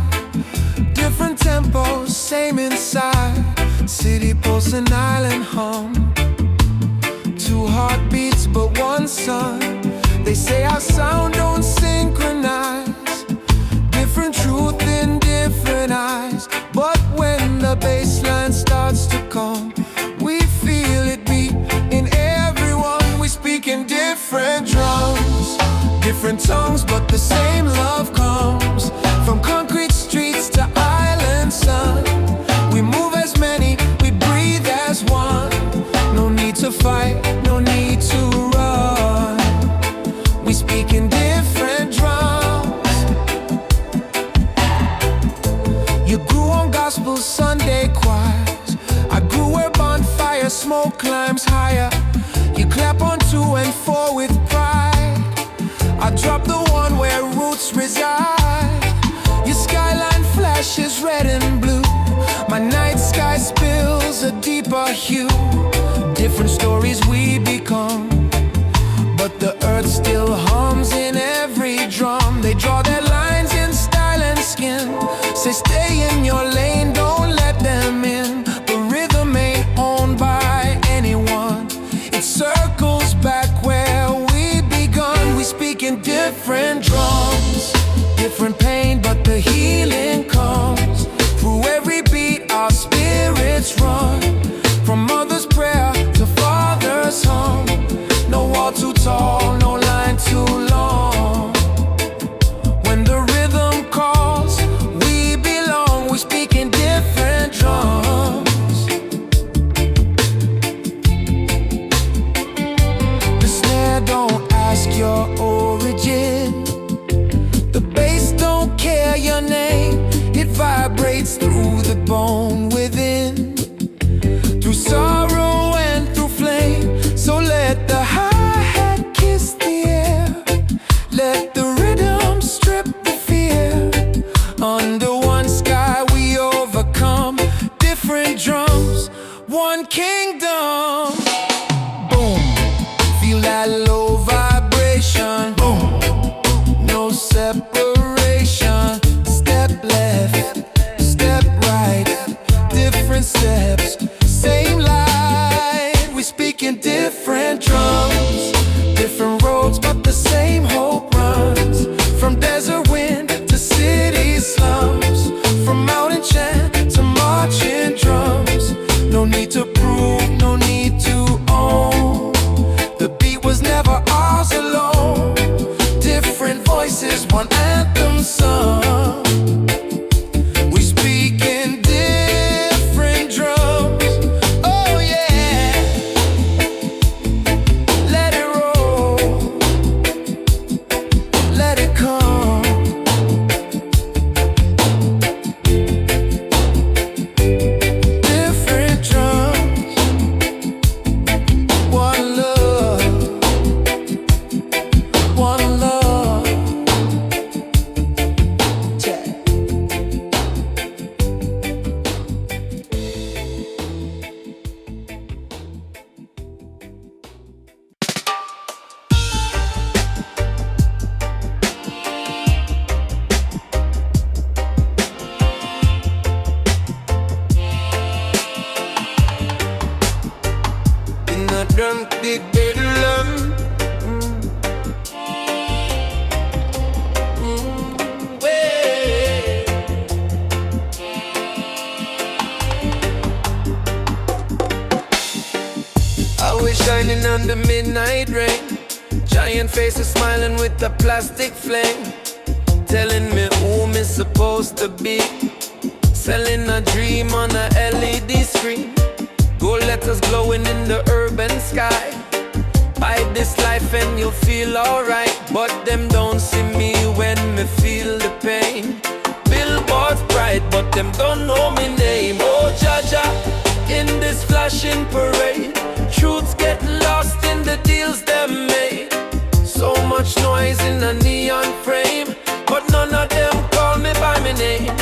Different tempos, same inside. City pulse and island hum. Two heartbeats but one sun. They say our sound don't synchronize. Different truth in different eyes. But when the bass line starts to come, we feel it beat in everyone. We speak in different drums, different tongues, but the same love comes from concrete streets to island sun. We move as many, we breathe as one. No need to fight, no need to run. We speak in different drums. You grew on gospel Sunday choirs. I grew where bonfire smoke climbs higher. You clap on 2 and 4 with pride. I drop the one where roots reside. Your skyline flashes red and blue. My night sky spills a deeper hue. Different stories we become, but the earth still hums in every drum. They draw their lines in style and skin. Say stay in your lane, don't let them in. The rhythm ain't owned by anyone. It circles back where we begun. We speak in different drums, different pain, but the healing comes. Through every beat our spirits run. From mother's prayer to father's hum. No wall too tall, no line too long. When the rhythm calls, we belong. We speak in different drums. The snare don't ask your origin. The bass don't care your name. It vibrates through the bone within. Through sorrow and through flame. So let the hi-hat kiss the air. Let the rhythm strip the fear. Under one sky we overcome. Different drums, one kingdom. Boom, feel that low vibration. Boom, no separation. Step left, step right. Different steps, same light. We speak in different drums, different roads, but the same hope runs. From desert wind to city slums, from mountain chant to marching drums. No need to prove, no need to own. The beat was never ours alone. Different voices, one anthem sung. We speak in different drums. Oh yeah. Let it roll. Let it come. Different drums. One love. One love. Yeah. In a drunk big bedlam. I was shining under midnight rain. Giant faces smiling with a plastic flame. Telling me who me supposed to be. Selling a dream on a LED screen. Gold letters glowing in the urban sky. Buy this life and you'll feel alright. But them don't see me when me feel the pain. Billboards bright, but them don't know me name. Oh Jaja, in this flashing parade. Truths get lost in the deals them made. So much noise in a neon frame, but none of them call me by my name.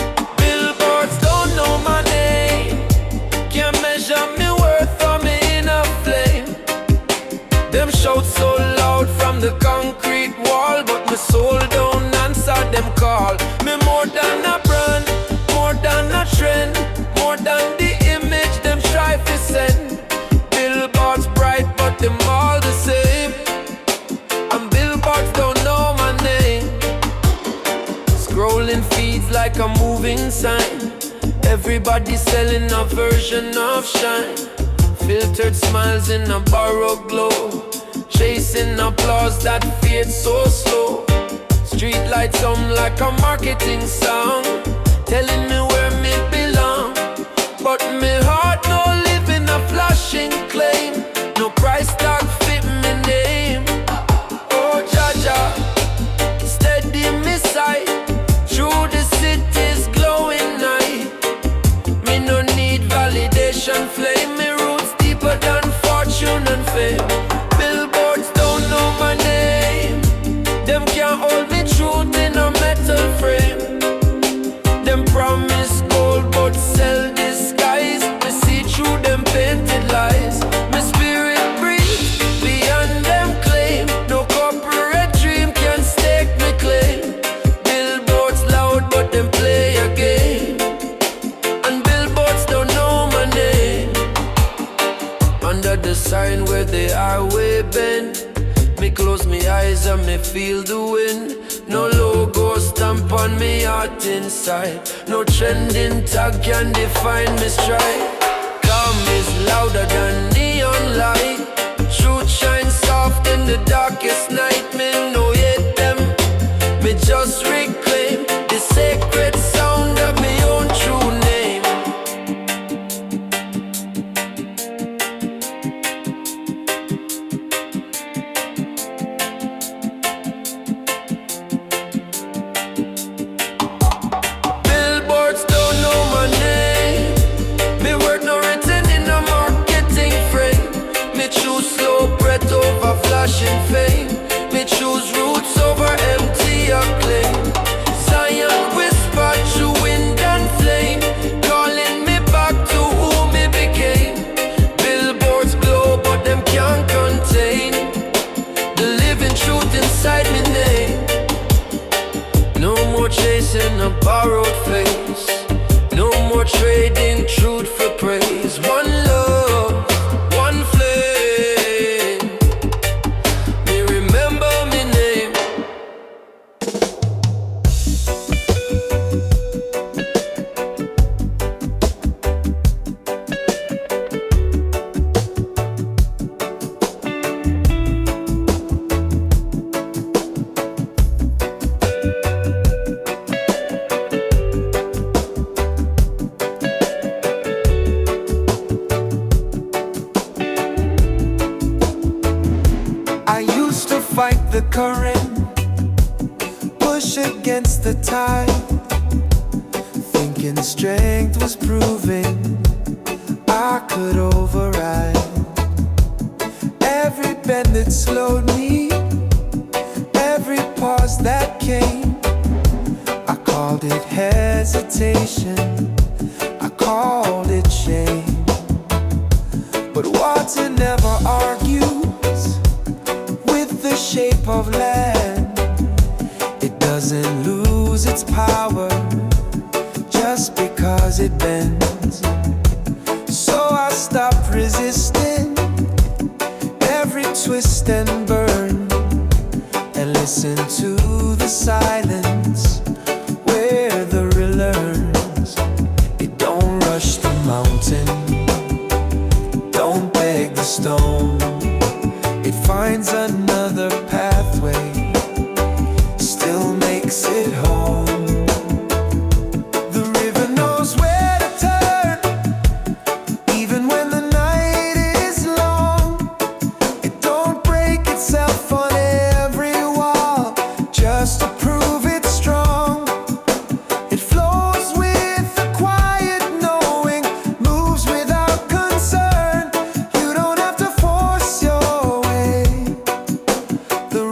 shout so loud from the concrete wall, but my soul don't answer them call. Me more than a brand, more than a trend, more than the image them try to send. Billboards bright, but them all the same, and billboards don't know my name. Scrolling feeds like a moving sign, everybody selling a version of shine. Filtered smiles in a borrowed glow, chasing applause that fades so slow. Street lights on like a marketing song, telling me where me belong. But me heart no live in a flashing claim, no price tag fit me name. Oh Jaja, steady me sight through the city's glowing night. Me no need validation, flame me roots deeper than fortune and fame. Billboards don't know my name, them can't hold me truth in a metal frame. Them promise gold but sell disguise, me see through them painted lies. My spirit breathes beyond them claim, no corporate dream can stake me claim. Billboards loud but them play a game, and billboards don't know my name. Under the sign where the highway bend, me close me eyes and me feel the wind. No logo stamp on me heart inside, no trending tag can define me stride. Calm is louder than neon light, truth shines soft in the darkest night. Me no hate them, me just reclaim the sacred sound of me own true name. Billboards don't know my name, me word no written in a marketing frame. Me choose slow breath over flashing fame, me choose roots over empty acclaim. Zion whisper through wind and flame, calling me back to who me became. Billboards glow but them can't contain the living truth inside me name. No more chasing a borrowed face, no more trading truth for praise. One love, one flame, me remember me name. I used to fight the current, push against the tide, thinking strength was proving I could override every bend that slowed me, every pause that came. I called it hesitation, I called it shame, but water never argues with the shape of land. It doesn't lose its power just because it bends. So I stopped resisting every twist and burn, and listen to the silence where the river learns. It don't rush the mountain, don't beg the stone. It finds another pathway, still makes it home. The river knows where to turn, even when the night is long. It don't break itself on every wall just to prove it's strong. It flows with a quiet knowing, moves without concern. You don't have to force your way. The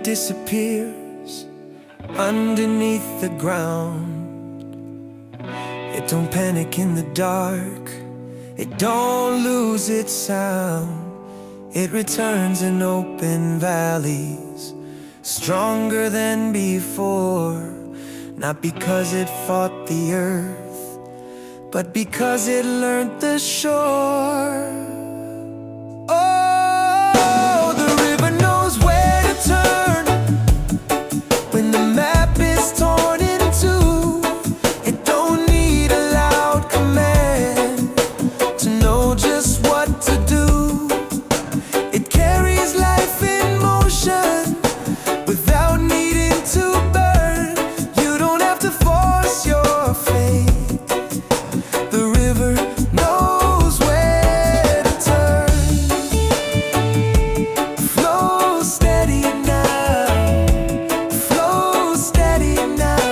disappears underneath the ground. It don't panic in the dark, it don't lose its sound. It returns in open valleys, stronger than before. Not because it fought the earth, but because it learned the shore. Oh, the river knows where to turn when the map is torn in two. It don't need a loud command to know just what to do. It carries life in motion without needing to burn. You don't have to force your fate. The river knows where to turn. Flow steady now, flow steady now.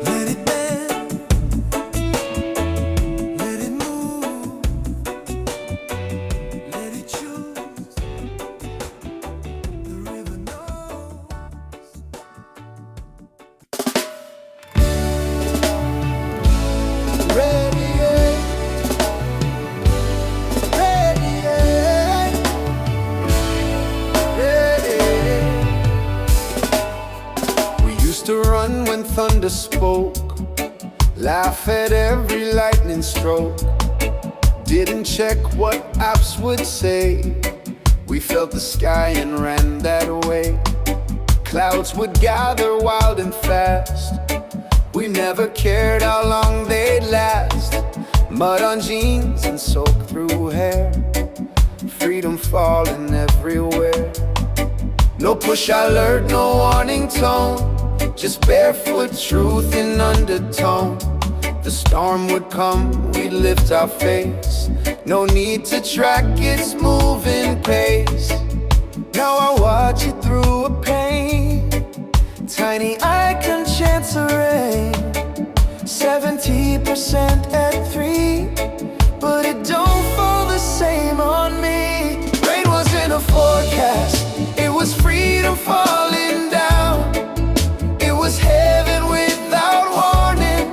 Let it bend, let it move, let it choose. The river knows. Radiate, radiate, radiate. We used to run when thunder spoke, laugh at every lightning stroke. Didn't check what apps would say. We felt the sky and ran that way. Clouds would gather wild and fast. We never cared how long they'd last. Mud on jeans and soak through hair. Freedom falling everywhere. No push alert, no warning tone. Just barefoot truth in undertone. The storm would come, we'd lift our face. No need to track its moving pace. Now I watch it through a pane. Tiny icon chants a rain. 70% at 3, but it don't fall the same on me. Rain was in a forecast, it was freedom falling down. It was heaven without warning,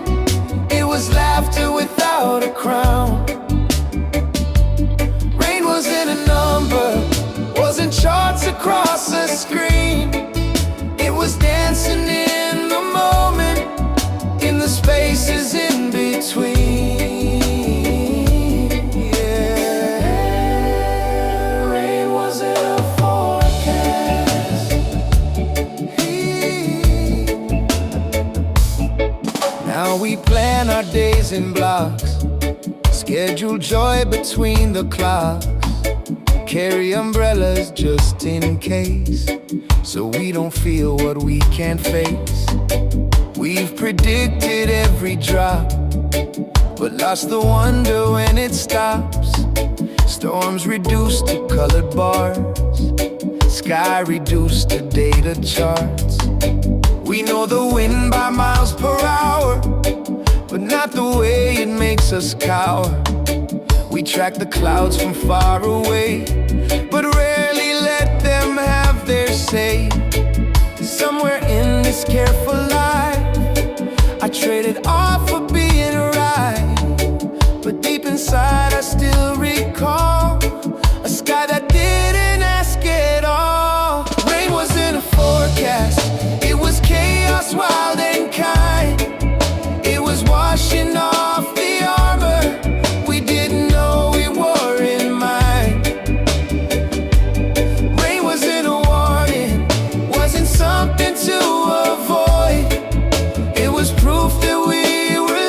it was laughter without a crown. Rain was in a number, wasn't charts across a screen. It was dancing in the moment, in the spaces in between. Yeah, rain was in a forecast. Now we plan our days in blocks, schedule joy between the clocks. Carry umbrellas just in case, so we don't feel what we can't face. We've predicted every drop, but lost the wonder when it stops. Storms reduced to colored bars, sky reduced to data charts. We know the wind by miles per hour, but not the way it makes us cower. We track the clouds from far away, but rarely let them have their say. Somewhere in this careful life, I traded off for being right, but deep inside I still recall a sky that didn't ask at all. Rain was in a forecast, it was chaos, wild and kind. It was washing off the armor we didn't know we wore in mind. Rain was in a warning, wasn't something to avoid. It was proof that we were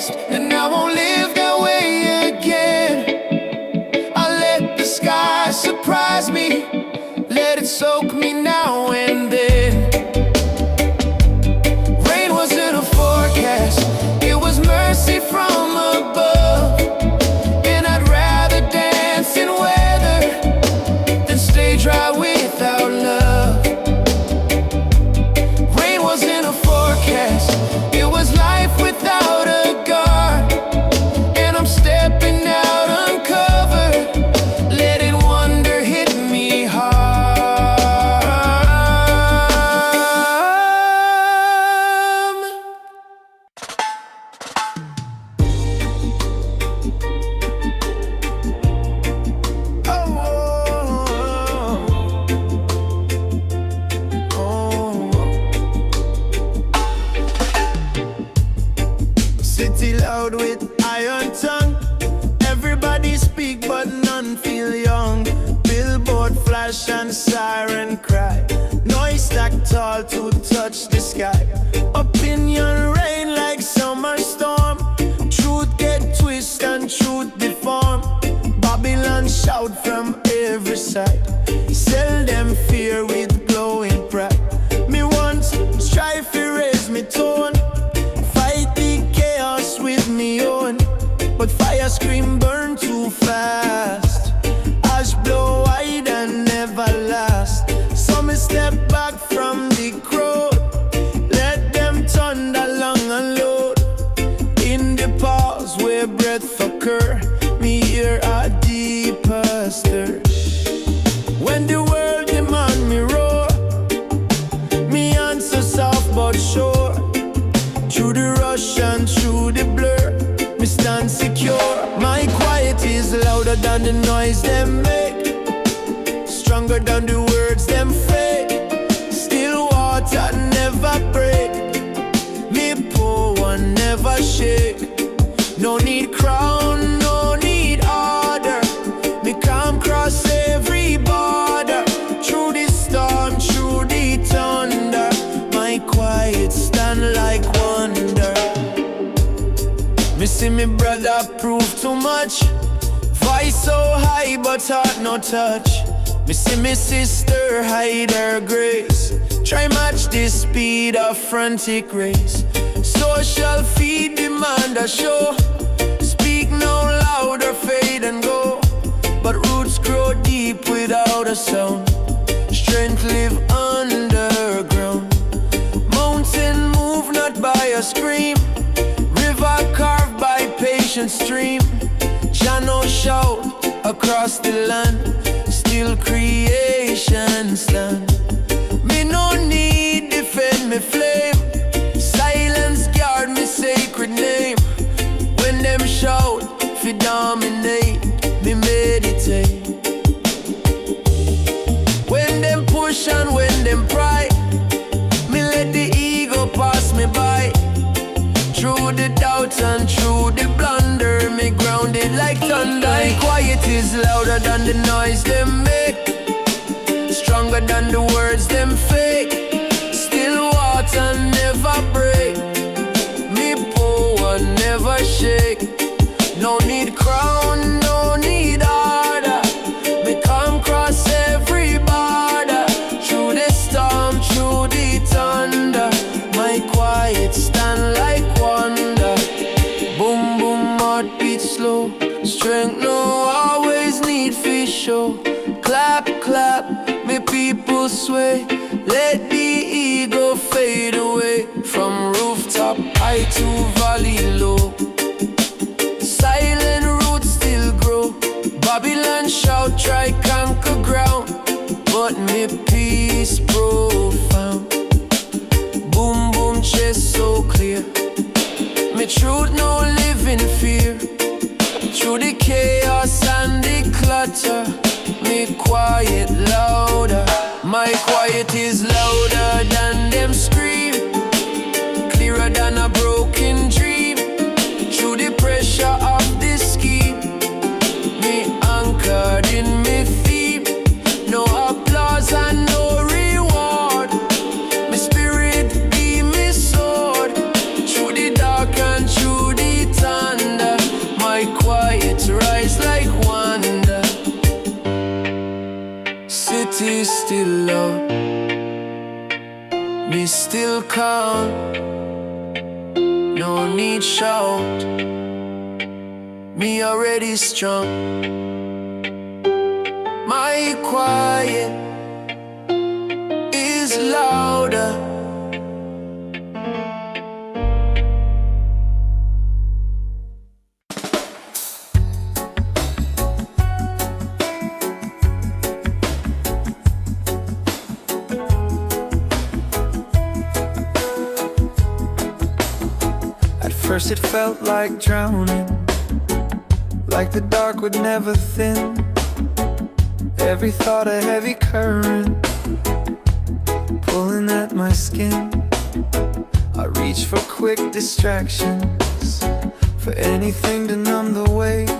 past, and I won't live that way again. I let the sky surprise me, let it soak me now and then. Rain wasn't a forecast, it was mercy from above. And I'd rather dance in weather than stay dry without love. Rain wasn't a forecast, it was life without a guard. And I'm stepping out uncovered, letting wonder hit me hard. City loud with iron tongue. Everybody speak but none feel young. Billboard flash and siren cry. Noise stacked tall to touch the sky. Opinion rain like summer storm. Truth get twist and truth deform. Babylon shout from every side. Sell them fear with glowing pride. Me want strive to raise me tone. Fight the chaos with me own. But fire scream burn too fast. Ash blow wide and never last. So me step back from the crowd. Let them thunder long and loud. In the pause where breath occur, me hear a deeper stir. When the world demand me roar, me answer soft but sure. Through the rush and through the blur, me stand secure. My quiet is louder than the noise them make, stronger than the words them fake. Still water never break, me poor one never shake. No need crown, no need order, me calm cross every border. Through the storm, through the thunder, my quiet stand like wonder. Me see me brother prove too much, voice so high but heart no touch. Me see me sister hide her grace, try match the speed of frantic race. Social feed demand a show, speak no louder fade and go. But roots grow deep without a sound, strength live underground. Mountain move not by a scream, river carved by patient stream. Jano shout across the land, still creation stand. Me no need defend me flame, silence guard me sacred name. When them shout fi dominate, me meditate. When them push and when them pry, me let the ego pass me by. Through the doubt and through the blunder, me grounded like thunder. My quiet is louder than the noise them make, stronger than the words them fake. Still water never break, me poor one never shake. No need crown, no need order, me come cross every border. Through the storm, through the thunder, my quiet stand like wonder. Boom boom heartbeat slow, strength no always need fish show. Clap clap, me people sway, let the ego fade away. From rooftop high to valley low, silent roots still grow. Babylon shout try conquer ground, but me peace profound. Boom boom chest so clear, me truth no live in fear. Through the chaos and the clutter, me quiet louder. My quiet is louder than them scream, clearer than a broken dream. Through the pressure of this scheme, me anchored in me theme. No applause and no reward, my spirit be me sword. Through the dark and through the still loud, me still calm. No need shout, me already strong. My quiet is louder. First it felt like drowning, like the dark would never thin. Every thought a heavy current, pulling at my skin. I reached for quick distractions, for anything to numb the weight.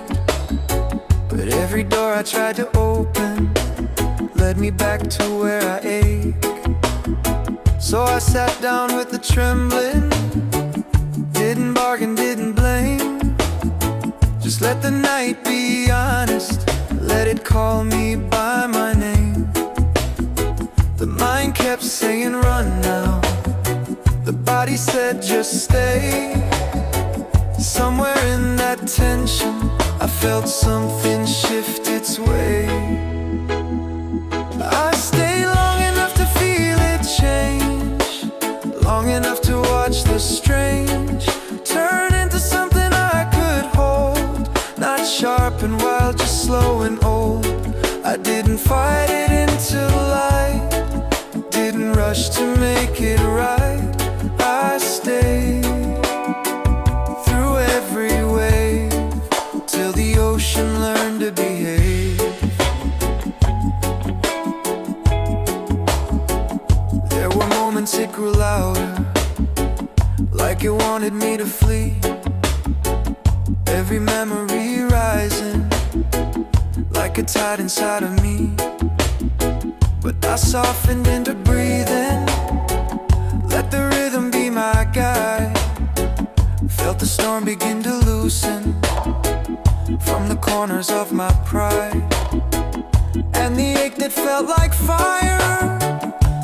But every door I tried to open led me back to where I ache. So I sat down with the trembling, didn't bargain, didn't blame. Just let the night be honest, let it call me by my name. The mind kept saying run now, the body said just stay. Somewhere in that tension I felt something shift its way. I stayed long enough to feel it change, long enough to watch the strange turn into something I could hold. Not sharp and wild, just slow and old. I didn't fight it into light, didn't rush to make it right. I stayed through every wave, till the ocean learned to behave. There were moments it grew louder, like it wanted me to flee. Every memory rising, like a tide inside of me. But I softened into breathing, let the rhythm be my guide. Felt the storm begin to loosen from the corners of my pride. And the ache that felt like fire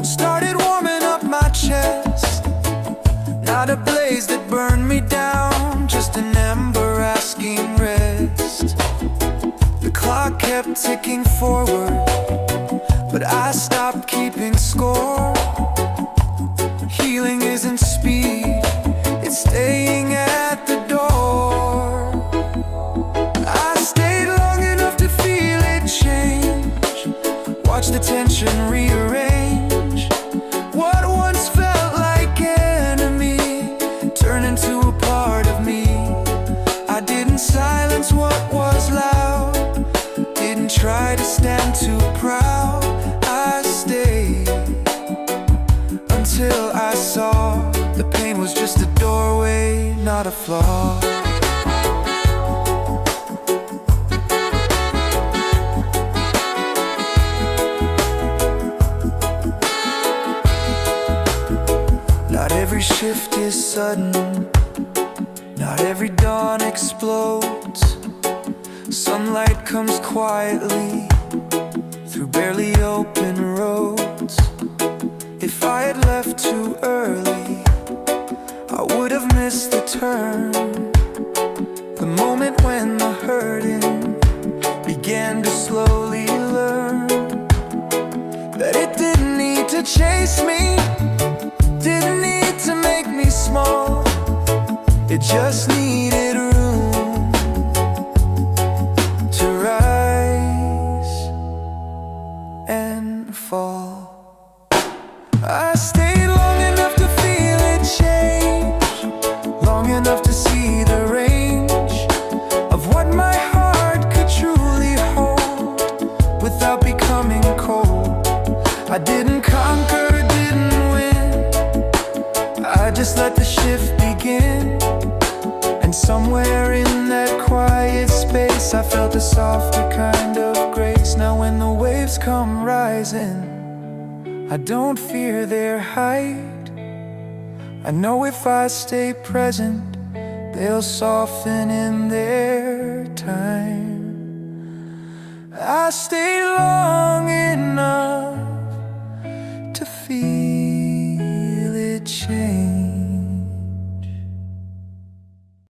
started warming up my chest. Not a blaze that burned me down, just an ember asking rest. The clock kept ticking forward, but I stopped keeping score. Healing isn't speed, it's staying at the door. I stayed long enough to feel it change, watch the tension rearrange. What once felt like enemy turn into a part of me. I didn't silence what was loud, didn't try to stand too proud. I stayed until I saw the pain was just a doorway, not a flaw. Not every shift is sudden, not every dawn explodes. Sunlight comes quietly through barely open roads. If I had left too early, I would have missed the turn. The moment when the hurting began to slowly learn that it didn't need to chase me, didn't need to make me small. It just needed room to rise and fall. I stayed long enough to feel it change, long enough to see the range of what my heart could truly hold without becoming cold. I didn't conquer, didn't win, I just let the shift begin. And somewhere in that quiet space I felt a softer kind of grace. Now when the waves come rising, I don't fear their height. I know if I stay present, they'll soften in their time. I stayed long enough